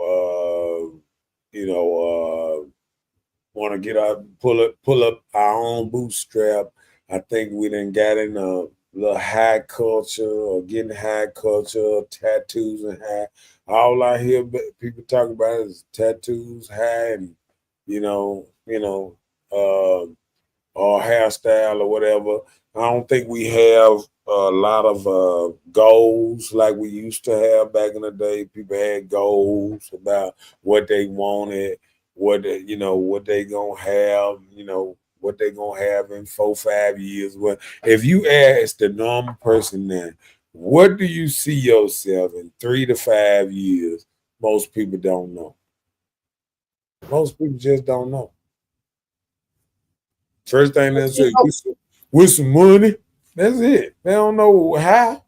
S2: want to get out, pull up our own bootstrap. I think we done got in a little high culture or getting high culture, tattoos and high. All I hear people talk about is tattoos, high, and you know, you know, uh, or hairstyle or whatever. I don't think we have a lot of goals like we used to have back in the day. People had goals about what they wanted, what they gonna have, what they gonna have in 4, 5 years. Well, if you ask the normal person now, what do you see yourself in 3 to 5 years? Most people don't know. Most people just don't know. First thing they say, with some money. That's it. They don't know how.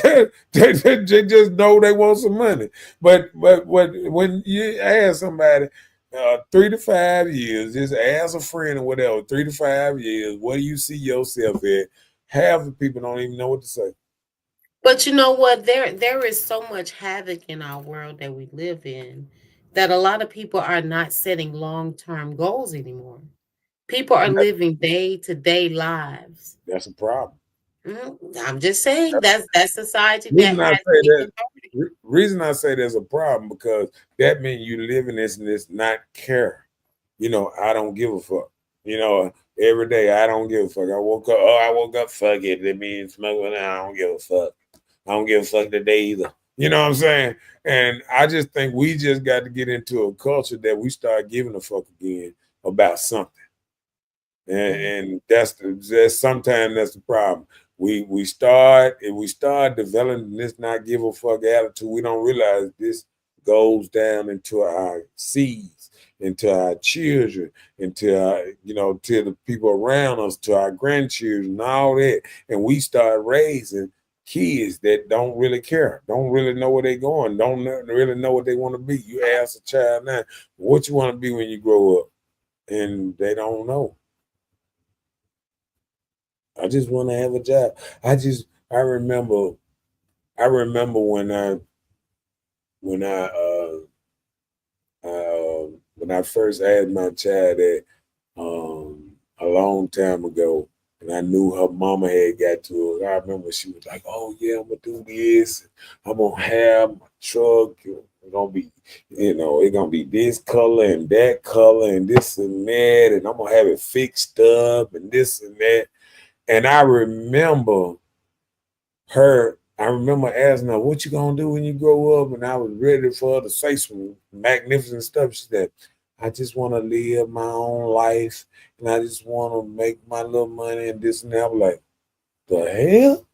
S2: they just know they want some money. But when you ask somebody, 3 to 5 years, just ask a friend or whatever, 3 to 5 years, where do you see yourself at? Half the people don't even know what to say.
S3: But you know what? There is so much havoc in our world that we live in that a lot of people are not setting long-term goals anymore. People are living day-to-day lives.
S2: That's a problem.
S3: I'm just saying that's society that
S2: Reason I
S3: has
S2: say that,
S3: taken over.
S2: reason I say there's a problem because that means you live in this not care. I don't give a fuck. Every day I don't give a fuck. I woke up, fuck it. That means smoking. I don't give a fuck. I don't give a fuck today either. You know what I'm saying? And I just think we just got to get into a culture that we start giving a fuck again about something. And that's sometimes that's the problem. We start developing this not give a fuck attitude. We don't realize this goes down into our seeds, into our children, into our, to the people around us, to our grandchildren, all that. And we start raising kids that don't really care, don't really know where they're going, don't really know what they want to be. You ask a child now, what you want to be when you grow up, and they don't know. I just want to have a job. I remember when I first had my child a long time ago, and I knew her mama had got to her. I remember she was like, "Oh yeah, I'm gonna do this. I'm gonna have my truck. It's gonna be, it's gonna be this color and that color and this and that, and I'm gonna have it fixed up and this and that." And I remember asking her, "What you gonna do when you grow up?" And I was ready for her to say some magnificent stuff. She said, "I just want to live my own life, and I just want to make my little money and this and that." I'm like, the hell?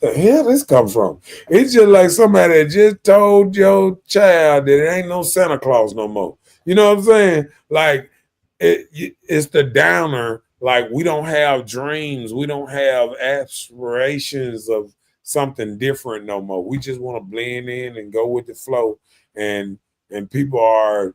S2: The hell this come from? It's just like somebody that just told your child that it ain't no Santa Claus no more. You know what I'm saying? Like, it's the downer. Like, we don't have dreams. We don't have aspirations of something different no more. We just want to blend in and go with the flow. And people are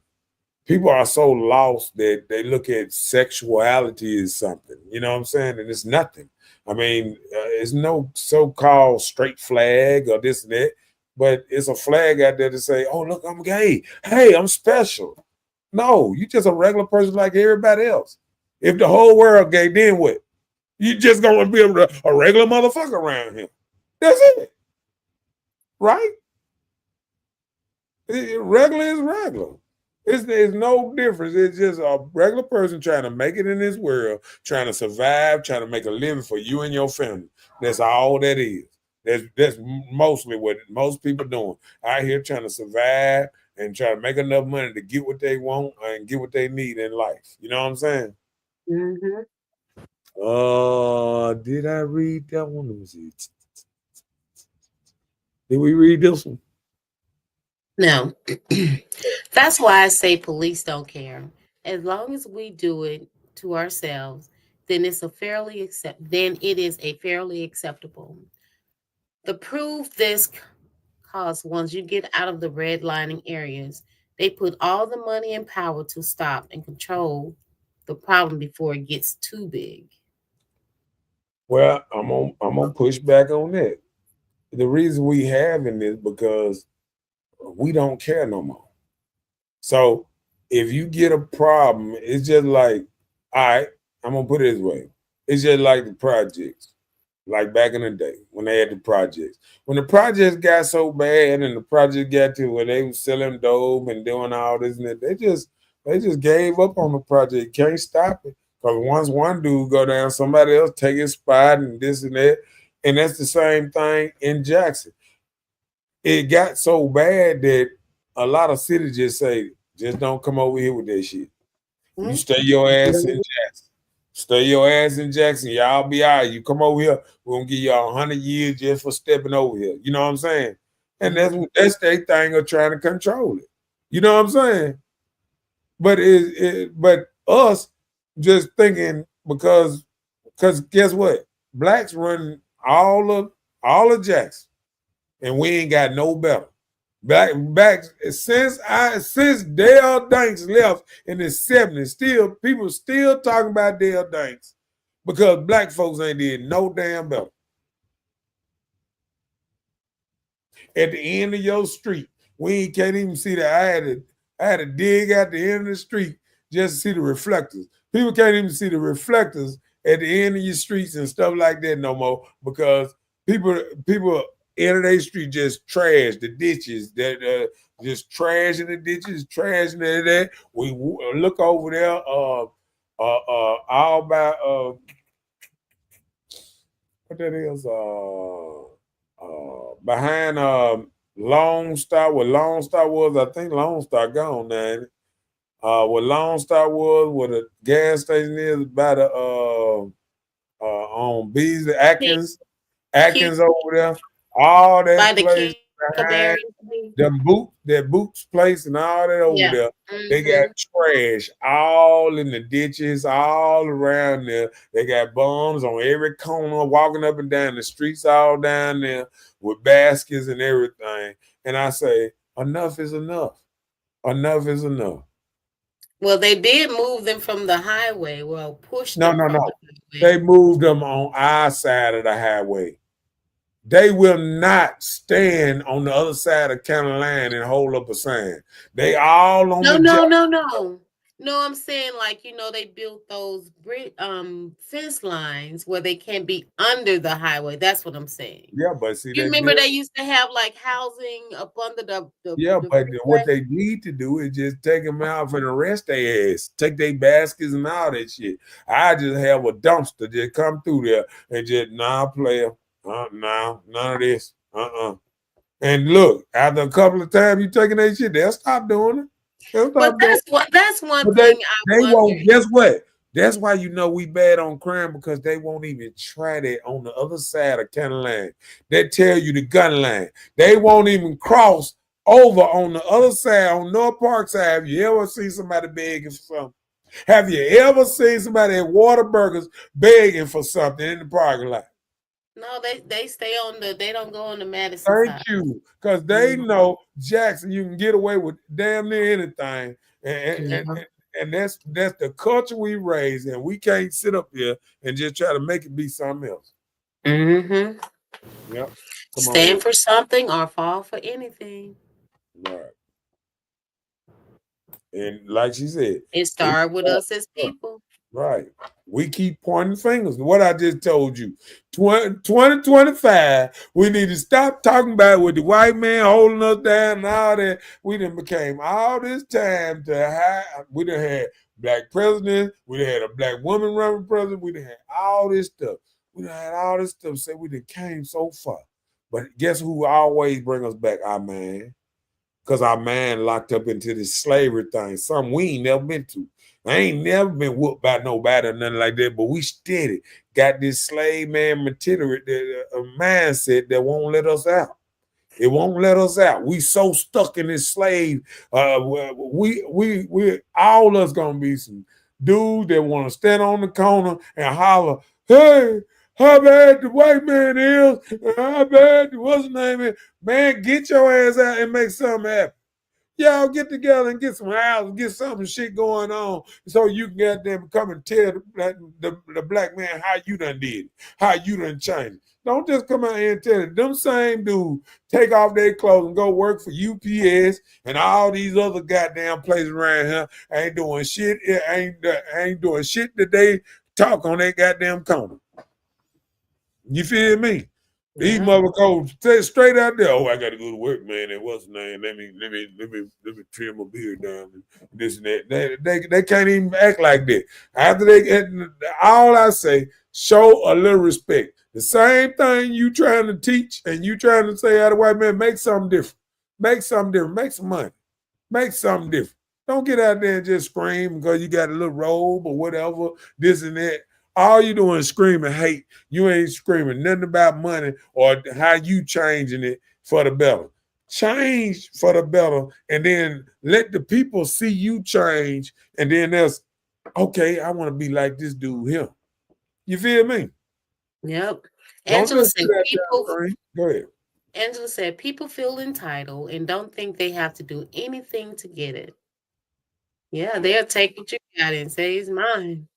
S2: so lost that they look at sexuality as something. You know what I'm saying? And it's nothing. I mean, it's no so-called straight flag or this and that, but it's a flag out there to say, "Oh, look, I'm gay. Hey, I'm special." No, you just a regular person like everybody else. If the whole world gay, then what? You just gonna be a regular motherfucker around here. That's it. Right? Regular is regular. There's no difference. It's just a regular person trying to make it in this world, trying to survive, trying to make a living for you and your family. That's all that is. That's mostly what most people doing out here, trying to survive and try to make enough money to get what they want and get what they need in life. You know what I'm saying?
S3: Mm-hmm.
S2: Did I read that one? Let me see. Did we read this one?
S3: No. That's why I say police don't care. As long as we do it to ourselves, then it is a fairly acceptable. The proof this cause once you get out of the redlining areas, they put all the money and power to stop and control the problem before it gets too big.
S2: Well, I'm gonna push back on that. The reason we having this because we don't care no more. So if you get a problem, it's just like, all right, I'm gonna put it this way. It's just like the projects, like back in the day when they had the projects. When the projects got so bad and the project got to where they were selling dope and doing all this and that, they just gave up on the project. Can't stop it. Because once one dude go down, somebody else take his spot and this and that. And that's the same thing in Jackson. It got so bad that a lot of cities just say, just don't come over here with that shit. You stay your ass in Jackson. Stay your ass in Jackson. Y'all be all right. You come over here, we're gonna give y'all 100 years just for stepping over here. You know what I'm saying? And that's their thing of trying to control it. You know what I'm saying? But but us just thinking because guess what? Blacks run all of Jackson, and we ain't got no better. Back since Dale Danks left in the 70s, still people still talking about Dale Danks because black folks ain't did no damn better. At the end of your street, we can't even see I had to dig at the end of the street just to see the reflectors. People can't even see the reflectors at the end of your streets and stuff like that no more because people end of their street just trash the ditches that just trash in the ditches, trash in that. We look over there, all about what that is, behind Lone Star, where Lone Star was, I think Lone Star gone now. Where Lone Star was, where the gas station is, by the on Beasley Atkins over there, all
S3: by
S2: that
S3: the
S2: place behind that Boots place and all that over there. They got trash all in the ditches, all around there. They got bums on every corner, walking up and down the streets, all down there with baskets and everything. And I say, enough is enough. Enough is enough.
S3: Well, they did move them from the highway. Well, push
S2: No.
S3: them from the highway.
S2: They moved them on our side of the highway. They will not stand on the other side of county line and hold up a sign. They all on
S3: No, I'm saying like, they built those fence lines where they can't be under the highway. That's what I'm saying.
S2: Yeah, but see,
S3: you remember they used to have like housing up under the
S2: but what they need to do is just take them out and arrest their ass, take their baskets and all that shit. I just have a dumpster just come through there and just player. None of this. And look, after a couple of times you taking that shit, they'll stop doing it.
S3: But that's one thing
S2: they won't. Guess what? That's why we bad on crime, because they won't even try that on the other side of county line. They tell you the gun line. They won't even cross over on the other side, on North Park side. Have you ever seen somebody begging for something? Have you ever seen somebody at Whataburgers begging for something in the parking lot?
S3: No, they stay on they don't go on the Madison side.
S2: Thank you. Because they know Jackson, you can get away with damn near anything. And that's the culture we raised, and we can't sit up here and just try to make it be something else.
S3: Yep. Stand for something or fall for anything.
S2: Right. And like she said,
S3: it started with us as people.
S2: Right. We keep pointing fingers. What I just told you. 2025, we need to stop talking about with the white man holding us down and all that. We done became all this time we done had black presidents, we done had a black woman running president, we done had all this stuff. We done had all this stuff, say we done came so far. But guess who always bring us back? Our man. Because our man locked up into this slavery thing, something we ain't never been to. I ain't never been whooped by nobody or nothing like that, but we steady got this slave man mindset that won't let us out. It won't let us out. We so stuck in this slave. We all us gonna be some dudes that want to stand on the corner and holler, "Hey, how bad the white man is? How bad what's his name is? Man, get your ass out and make something happen. Y'all get together and get some houses, get some shit going on so you can get them come and tell the black man how you done did it, how you done changed. Don't just come out here and tell it. Them same dudes take off their clothes and go work for UPS and all these other goddamn places around here. Ain't doing shit. Ain't doing shit that they talk on their goddamn corner. You feel me? These motherfuckers straight out there. Oh, I gotta go to work, man. And what's the name? Let me trim my beard down and this and that. They can't even act like that. After all I say, show a little respect. The same thing you trying to teach and you trying to say, out of white man, make something different. Make something different. Make some money. Make something different. Don't get out there and just scream because you got a little robe or whatever, this and that. All you doing is screaming hate. You ain't screaming nothing about money or how you changing it for the better. Change for the better, and then let the people see you change, and then there's, okay, I want to be like this dude here. You feel me?
S3: Yep. Angela said people.
S2: Go ahead.
S3: Angela said, people feel entitled and don't think they have to do anything to get it. Yeah, they'll take what you got and say it's mine.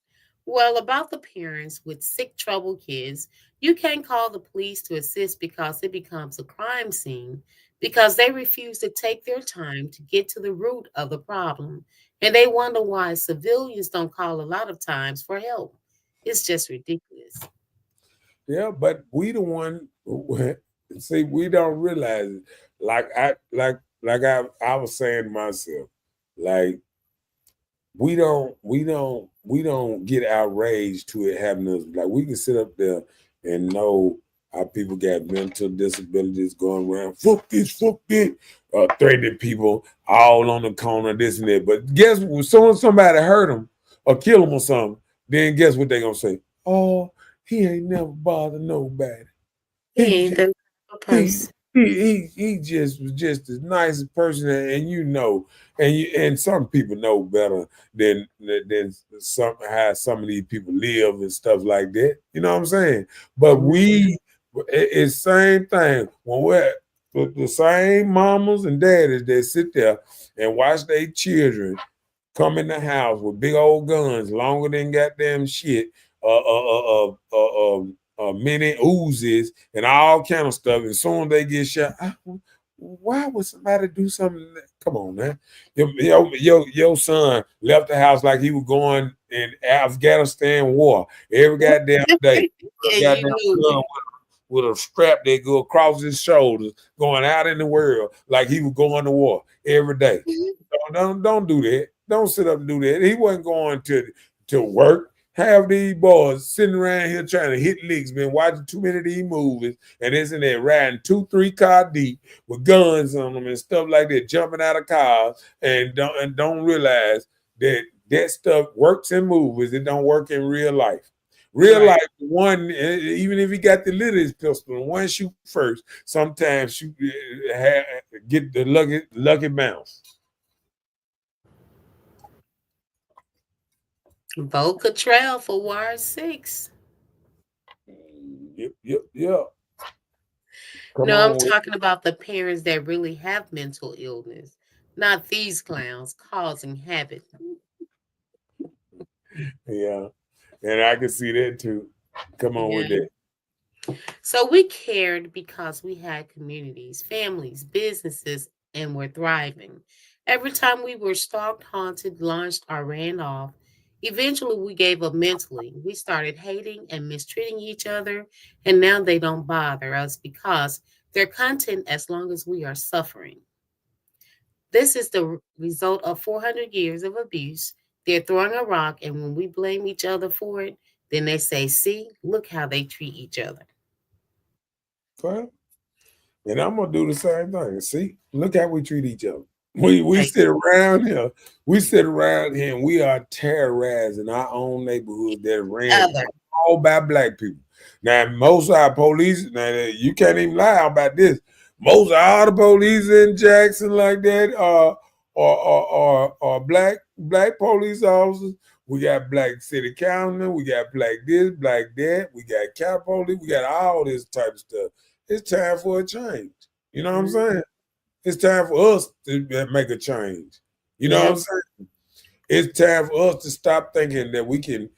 S3: Well, about the parents with sick, troubled kids, you can't call the police to assist because it becomes a crime scene because they refuse to take their time to get to the root of the problem. And they wonder why civilians don't call a lot of times for help. It's just ridiculous.
S2: Yeah, but we the one see we don't realize it. Like I was saying to myself, like we don't get outraged to it happening to us. Like we can sit up there and know our people got mental disabilities going around, fuck this, threatening people all on the corner, this and that. But guess what? As soon as somebody hurt them or kill them or something, then guess what they gonna say? Oh, he ain't never bothered nobody. He
S3: He ain't
S2: just
S3: that type of
S2: he
S3: person.
S2: he just was just the nicest person, and you know, and some people know better than some how some of these people live and stuff like that. You know what I'm saying? But it's same thing when we're the same mamas and daddies that sit there and watch their children come in the house with big old guns, longer than goddamn shit, mini Uzis and all kind of stuff. And soon as they get shot, why would somebody do something? Come on, man. Your son left the house like he was going in Afghanistan war every goddamn day.
S3: Yeah, you
S2: Goddamn
S3: knew
S2: gun with a strap that go across his shoulders, going out in the world like he was going to war every day.
S3: it.
S2: Don't do that. Don't sit up and do that. He wasn't going to work. Have these boys sitting around here trying to hit licks, been watching too many of these movies, and isn't there riding 2-3 car deep with guns on them and stuff like that, jumping out of cars and don't realize that that stuff works in movies. It don't work in real life. Real
S3: Right.
S2: life, one, even if he got the littlest pistol, one shoot first, sometimes shoot, get the lucky bounce.
S3: Vote Cottrell for Ward 6.
S2: Yep. Come
S3: No, I'm
S2: on with
S3: talking about the parents that really have mental illness, not these clowns causing havoc.
S2: it. Yeah. And I can see that too. Come on with
S3: Yeah.
S2: that.
S3: So we cared because we had communities, families, businesses, and were thriving. Every time we were stalked, haunted, launched, or ran off, eventually we gave up mentally. We started hating and mistreating each other, and now they don't bother us because they're content as long as we are suffering. This is the result of 400 years of abuse. They're throwing a rock, and when we blame each other for it, then they say, see, look how they treat each other.
S2: Well, and I'm gonna do the same thing. See, look how we treat each other. We
S3: Like,
S2: sit around here, and we are terrorizing our own neighborhood that ran
S3: other.
S2: all by black people. Now, most of our police, now you can't even lie about this. Most of all the police in Jackson like that are black police officers. We got black city councilmen, we got black this, black that, we got county police, we got all this type of stuff. It's time for a change. You know what I'm saying? It's time for us to make a change. You know what I'm
S3: Yep.
S2: saying? It's time for us to stop thinking that we can,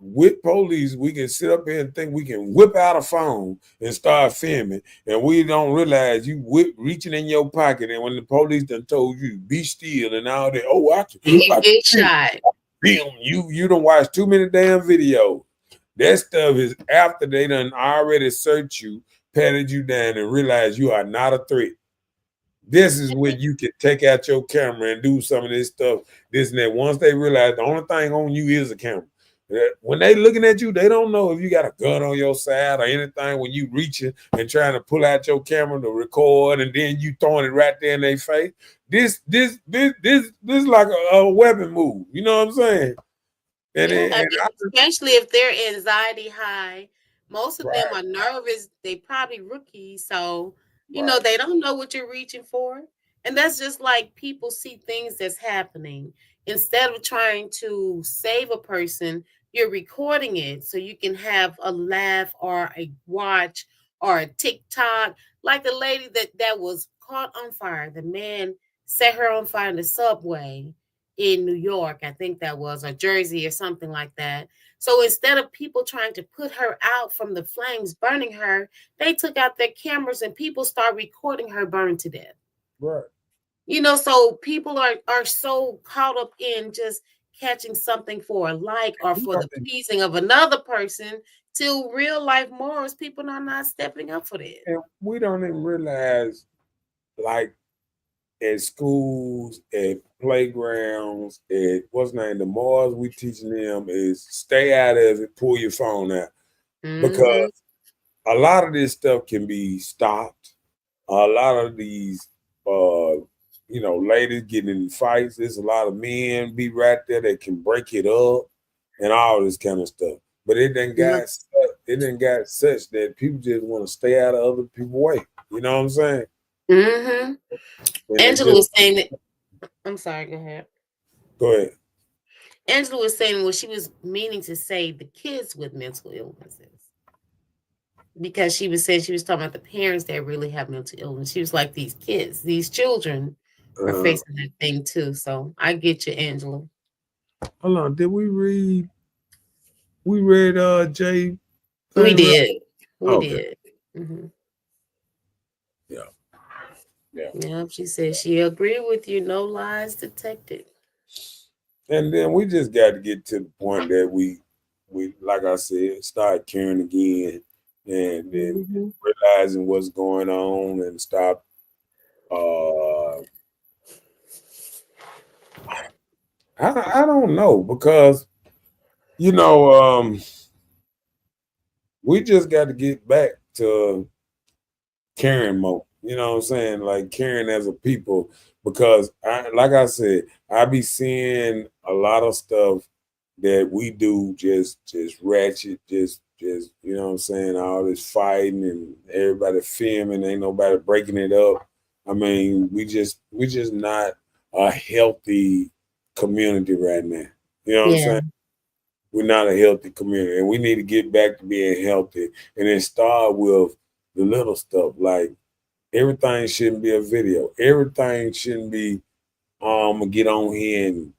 S2: with police, we can sit up here and think we can whip out a phone and start filming, and we don't realize you reaching in your pocket, and when the police done told you be still and all that, oh,
S3: You
S2: I
S3: get
S2: can
S3: shot.
S2: film you. You don't watch too many damn videos. That stuff is after they done already searched you, patted you down, and realized you are not a threat. This is when you can take out your camera and do some of this stuff, this and that. Once they realize the only thing on you is a camera. When they looking at you, they don't know if you got a gun on your side or anything. When you reaching and trying to pull out your camera to record, and then you throwing it right there in their face. This like a weapon move. You know what I'm saying? And,
S3: Yeah,
S2: it,
S3: I
S2: and
S3: mean,
S2: I,
S3: especially if they're anxiety high. Most of them
S2: right,
S3: are nervous. They probably rookies, so
S2: right.
S3: they don't know what you're reaching for. And that's just like people see things that's happening. Instead of trying to save a person, you're recording it so you can have a laugh or a watch or a TikTok, like the lady that was caught on fire. The man set her on fire in the subway in New York, I think that was, or Jersey or something like that. So instead of people trying to put her out from the flames burning her, they took out their cameras and people start recording her burned to death.
S2: Right.
S3: So people are so caught up in just catching something for a like or for the pleasing of another person, till real life morals, people are not stepping up for that.
S2: And we don't even realize, like, at schools, at playgrounds, at what's name, the morals we teaching them is stay out of it, pull your phone out. Because a lot of this stuff can be stopped. A lot of these ladies getting in fights. There's a lot of men be right there that can break it up and all this kind of stuff. But it didn't got such that people just want to stay out of other people's way. You know what I'm saying?
S3: Angela was saying that. I'm sorry, go ahead.
S2: Go ahead.
S3: Angela was saying what she was meaning to say, the kids with mental illnesses. Because she was saying, she was talking about the parents that really have mental illness. She was like, these kids, these children are facing that thing too. So I get you, Angela.
S2: Hold on. Did we read? We read Jay.
S3: We did. We did. Mm-hmm.
S2: Yeah.
S3: Yeah. She said she agreed with you. No lies detected.
S2: And then we just got to get to the point that we like I said, start caring again, and then realizing what's going on, and stop. I don't know, because we just got to get back to caring more. You know what I'm saying? Like caring as a people, because like I said, I be seeing a lot of stuff that we do just ratchet, just you know what I'm saying, all this fighting and everybody filming, ain't nobody breaking it up. I mean, we just not a healthy community right now. You know what I'm saying? We're not a healthy community, and we need to get back to being healthy, and then start with the little stuff. Like, everything shouldn't be a video. Everything shouldn't be get on here and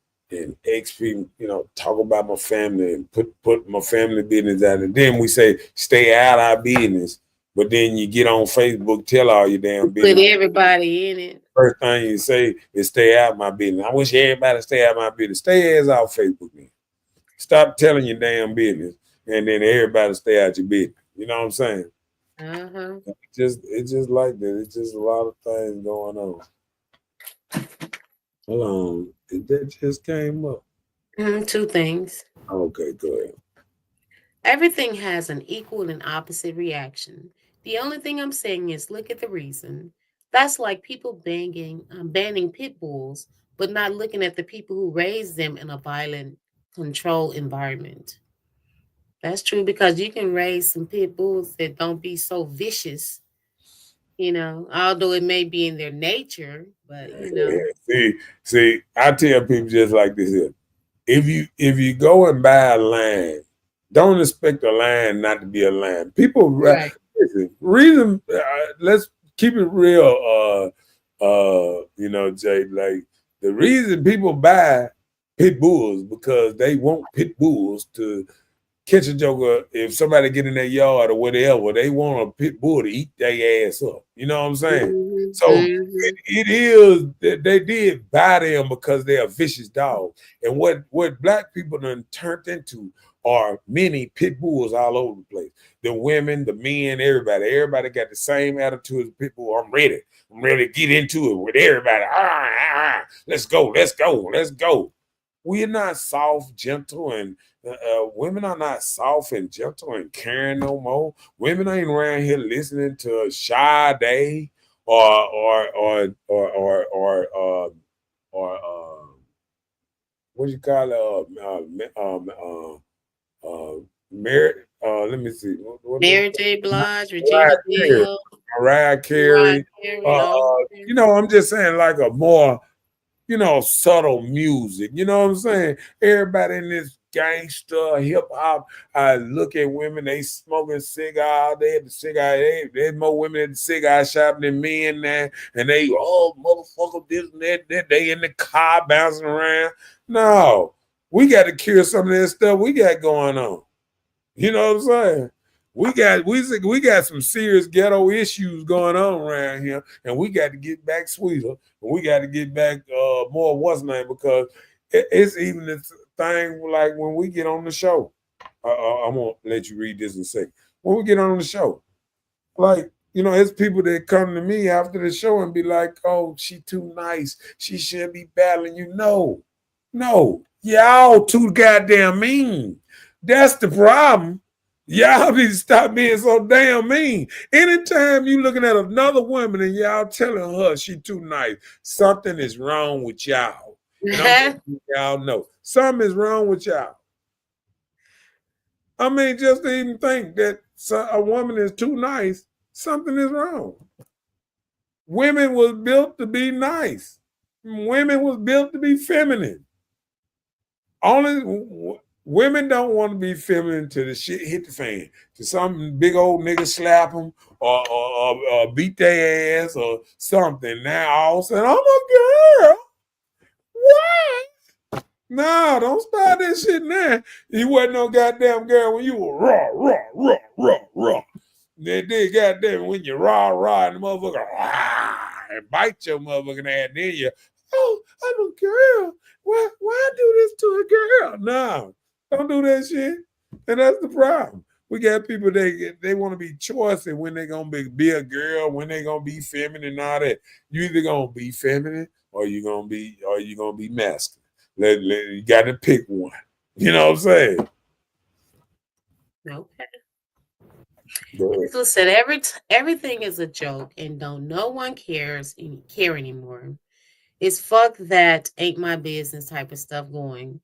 S2: XP, talk about my family and put my family business out. And then we say stay out our business, but then you get on Facebook, tell all your damn business.
S3: Put everybody in it.
S2: First thing you say is stay out my business. I wish everybody stay out my business. Stay ass off Facebook then. Stop telling your damn business, and then everybody stay out your business. You know what I'm saying? It's just like that. It's just a lot of things going on. Hold on. That just came up.
S3: Two things.
S2: Okay, go ahead.
S3: Everything has an equal and opposite reaction. The only thing I'm saying is look at the reason. That's like people banning pit bulls, but not looking at the people who raised them in a violent control environment. That's true, because you can raise some pit bulls that don't be so vicious, although it may be in their nature, but
S2: See, I tell people just like this here. If you go and buy a land, don't expect a land not to be a land. People, right. Reason, let's keep it real, Jay. Like, the reason people buy pit bulls because they want pit bulls to catch a joker. If somebody get in their yard or whatever, they want a pit bull to eat their ass up. You know what I'm saying? So it is that they did buy them because they're a vicious dog. And what black people done turned into are many pit bulls all over the place. The women, the men, everybody got the same attitude as pit bull. I'm ready to get into it with everybody. Let's go. We're not soft, gentle, and women are not soft and gentle and caring no more. Women ain't around here listening to Sade or what you call Mary. Let me see.
S3: Mary J. Blige, Regina Bell,
S2: Mariah Carey. I'm just saying, like a more subtle music. You know what I'm saying? Everybody in this gangster, hip hop. I look at women, they smoking cigars. They at the cigar. There's more women at the cigar shop than men now. And they, oh, motherfucker, this and that. They in the car bouncing around. No, we got to cure some of that stuff we got going on. You know what I'm saying? We got some serious ghetto issues going on around here, and we got to get back sweeter. And we got to get back more what's name, because it's even the thing like when we get on the show. I'm gonna let you read this in a second. When we get on the show, like, you know, it's people that come to me after the show and be like, "Oh, she too nice. She shouldn't be battling you." No, y'all too goddamn mean. That's the problem. Y'all need to stop being so damn mean. Anytime you looking at another woman and y'all telling her she too nice, something is wrong with y'all. And I'm letting y'all know something is wrong with y'all. I mean, just to even think that a woman is too nice, something is wrong. Women was built to be nice. Women was built to be feminine. Only women don't want to be feminine till the shit hit the fan. To some big old nigga slap them or beat their ass or something. Now all of a sudden, I'm a girl. What? No, don't start that shit now. You wasn't no goddamn girl when you were raw. They did goddamn when you raw and the motherfucker and bite your motherfucking ass. Then you, oh, I'm a girl. Why do this to a girl? No, don't do that shit. And that's the problem. We got people they want to be choosy when they gonna be a girl, when they gonna be feminine and all that. You either gonna be feminine or you gonna be masculine. You got to pick one. You know what I'm saying?
S3: Okay. Listen, everything is a joke, and no one care anymore. It's fuck that ain't my business type of stuff going.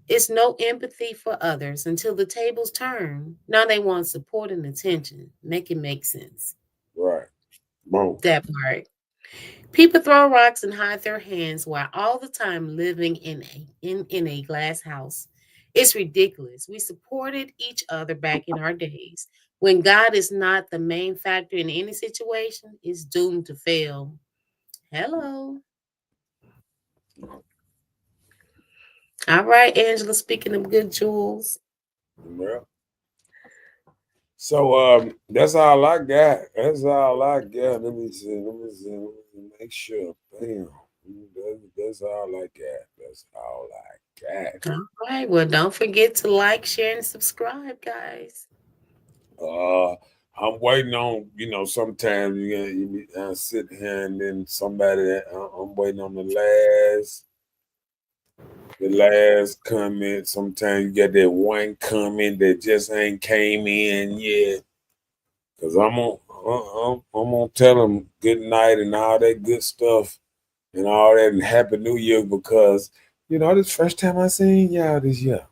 S3: It's no empathy for others until the tables turn. Now they want support and attention. Make it make sense.
S2: Right. Boom.
S3: That part. People throw rocks and hide their hands while all the time living in a glass house. It's ridiculous. We supported each other back in our days. When God is not the main factor in any situation, it's doomed to fail. Hello. All right, Angela, speaking of good jewels.
S2: Yeah. So that's all I got. That's all I got. Let me see. Make sure. Damn. That's all I got. That's all I got.
S3: All right. Well, don't forget to like, share, and subscribe, guys.
S2: I'm waiting on, you know, sometimes you sit here and then somebody, I'm waiting on the last comment. Sometimes you get that one comment that just ain't came in yet. Cause I'm gonna tell them good night and all that good stuff and all that and happy new year, because you know this first time I seen y'all this year.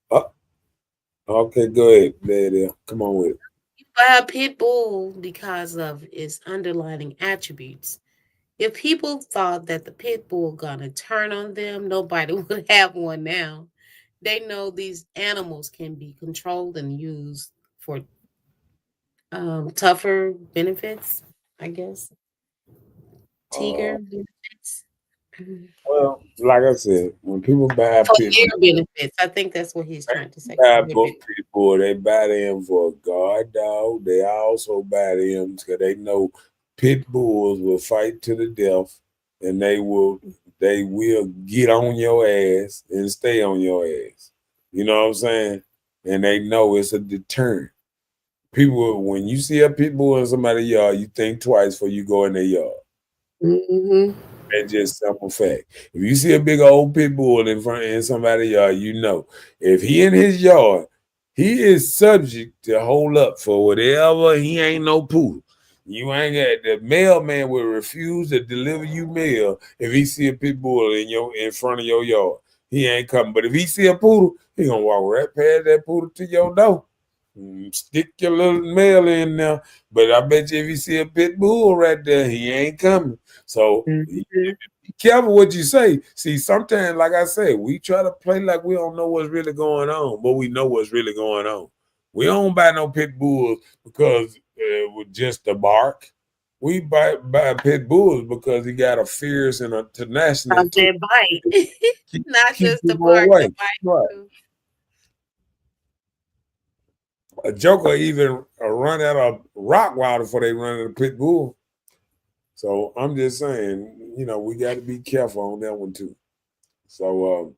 S2: Oh, okay, go ahead, there. Come on with it.
S3: You buy a pit bull because of its underlying attributes. If people thought that the pit bull gonna turn on them, nobody would have one now. They know these animals can be controlled and used for tougher benefits, I guess.
S2: Uh,
S3: Tiger benefits.
S2: well, like I said, when people buy
S3: For
S2: pit
S3: their benefits. I think that's what he's trying to say.
S2: buy both people, they buy them for a guard dog. They also buy them because they know pit bulls will fight to the death, and they will get on your ass and stay on your ass. You know what I'm saying? And they know it's a deterrent. People, when you see a pit bull in somebody's yard, you think twice before you go in their yard.
S3: Mm-hmm.
S2: That's just simple fact. If you see a big old pit bull in somebody's yard, you know if he in his yard, he is subject to hold up for whatever. He ain't no poodle. You ain't got the mailman will refuse to deliver you mail if he see a pit bull in front of your yard. He ain't coming. But if he see a poodle, he gonna walk right past that poodle to your door. Stick your little male in there. But I bet you if you see a pit bull right there, he ain't coming. So
S3: Mhm.
S2: be careful what you say. See, sometimes, like I say, we try to play like we don't know what's really going on, but we know what's really going on. We don't buy no pit bulls because with just the bark. We buy pit bulls because he got a fierce and a tenacity
S3: Of
S2: to
S3: that bite. Not
S2: keep
S3: just the
S2: people
S3: bark, the
S2: away.
S3: bite
S2: Right.
S3: too.
S2: A joker even run at a rock wilder before they run at a pit bull. So I'm just saying, we got to be careful on that one too. So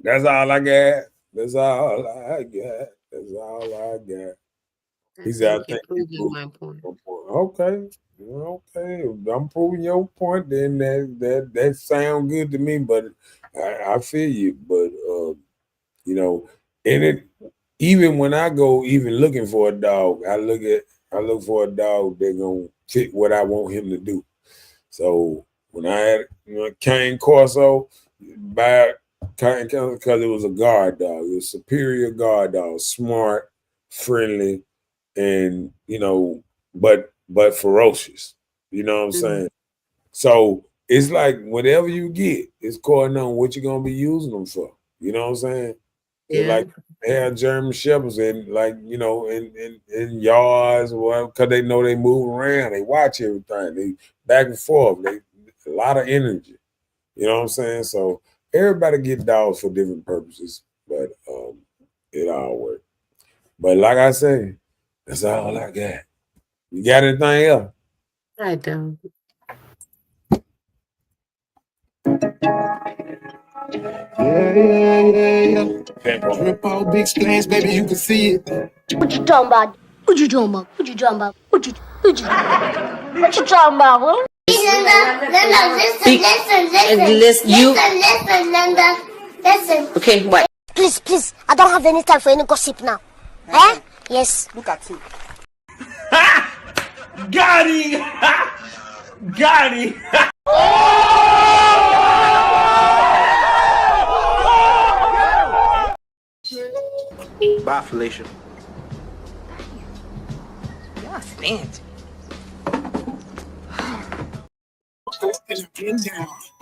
S2: that's all I got. That's all I got. That's all I got.
S3: I
S2: He said, I
S3: think you
S2: think you
S3: proved
S2: proved
S3: my point.
S2: your point. Okay. Okay. If I'm proving your point, then that sounds good to me, but I feel you. But and it even when I go even looking for a dog, I look for a dog that gonna fit what I want him to do. So when I had Cane Corso, by Cane because it was a guard dog, it was a superior guard dog, smart, friendly, and but ferocious. You know what I'm saying? So it's like whatever you get, it's according on what you're gonna be using them for. You know what I'm saying? Just
S3: Yeah.
S2: like they have German shepherds in in yards or because they know they move around, they watch everything, they back and forth, they a lot of energy. You know what I'm saying? So everybody get dogs for different purposes, but it all works. But like I say, that's all I got. You got anything else?
S3: I don't.
S1: Yeah.
S2: Pimp.
S1: Drip out big splash, baby, you can see it.
S4: What you talking about? What you talking about? What you talking about? What you talking about? What? Listen, Linda. Listen.
S5: Okay, what?
S4: Please. I don't have any time for any gossip now. Eh? Yes.
S5: Look at him.
S6: Got him! Got him!
S5: Bye, Felicia.
S6: Y'all fancy.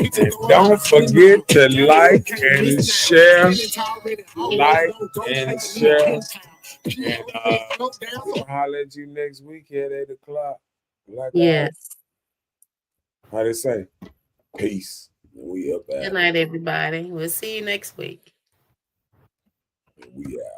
S2: And don't forget to like and share. Like and share. And I'll holler at you next week at 8 o'clock. Like
S3: Yes.
S2: how they say? Peace. We up
S3: Good
S2: at
S3: night, everybody. We'll see you next week.
S2: it. We out.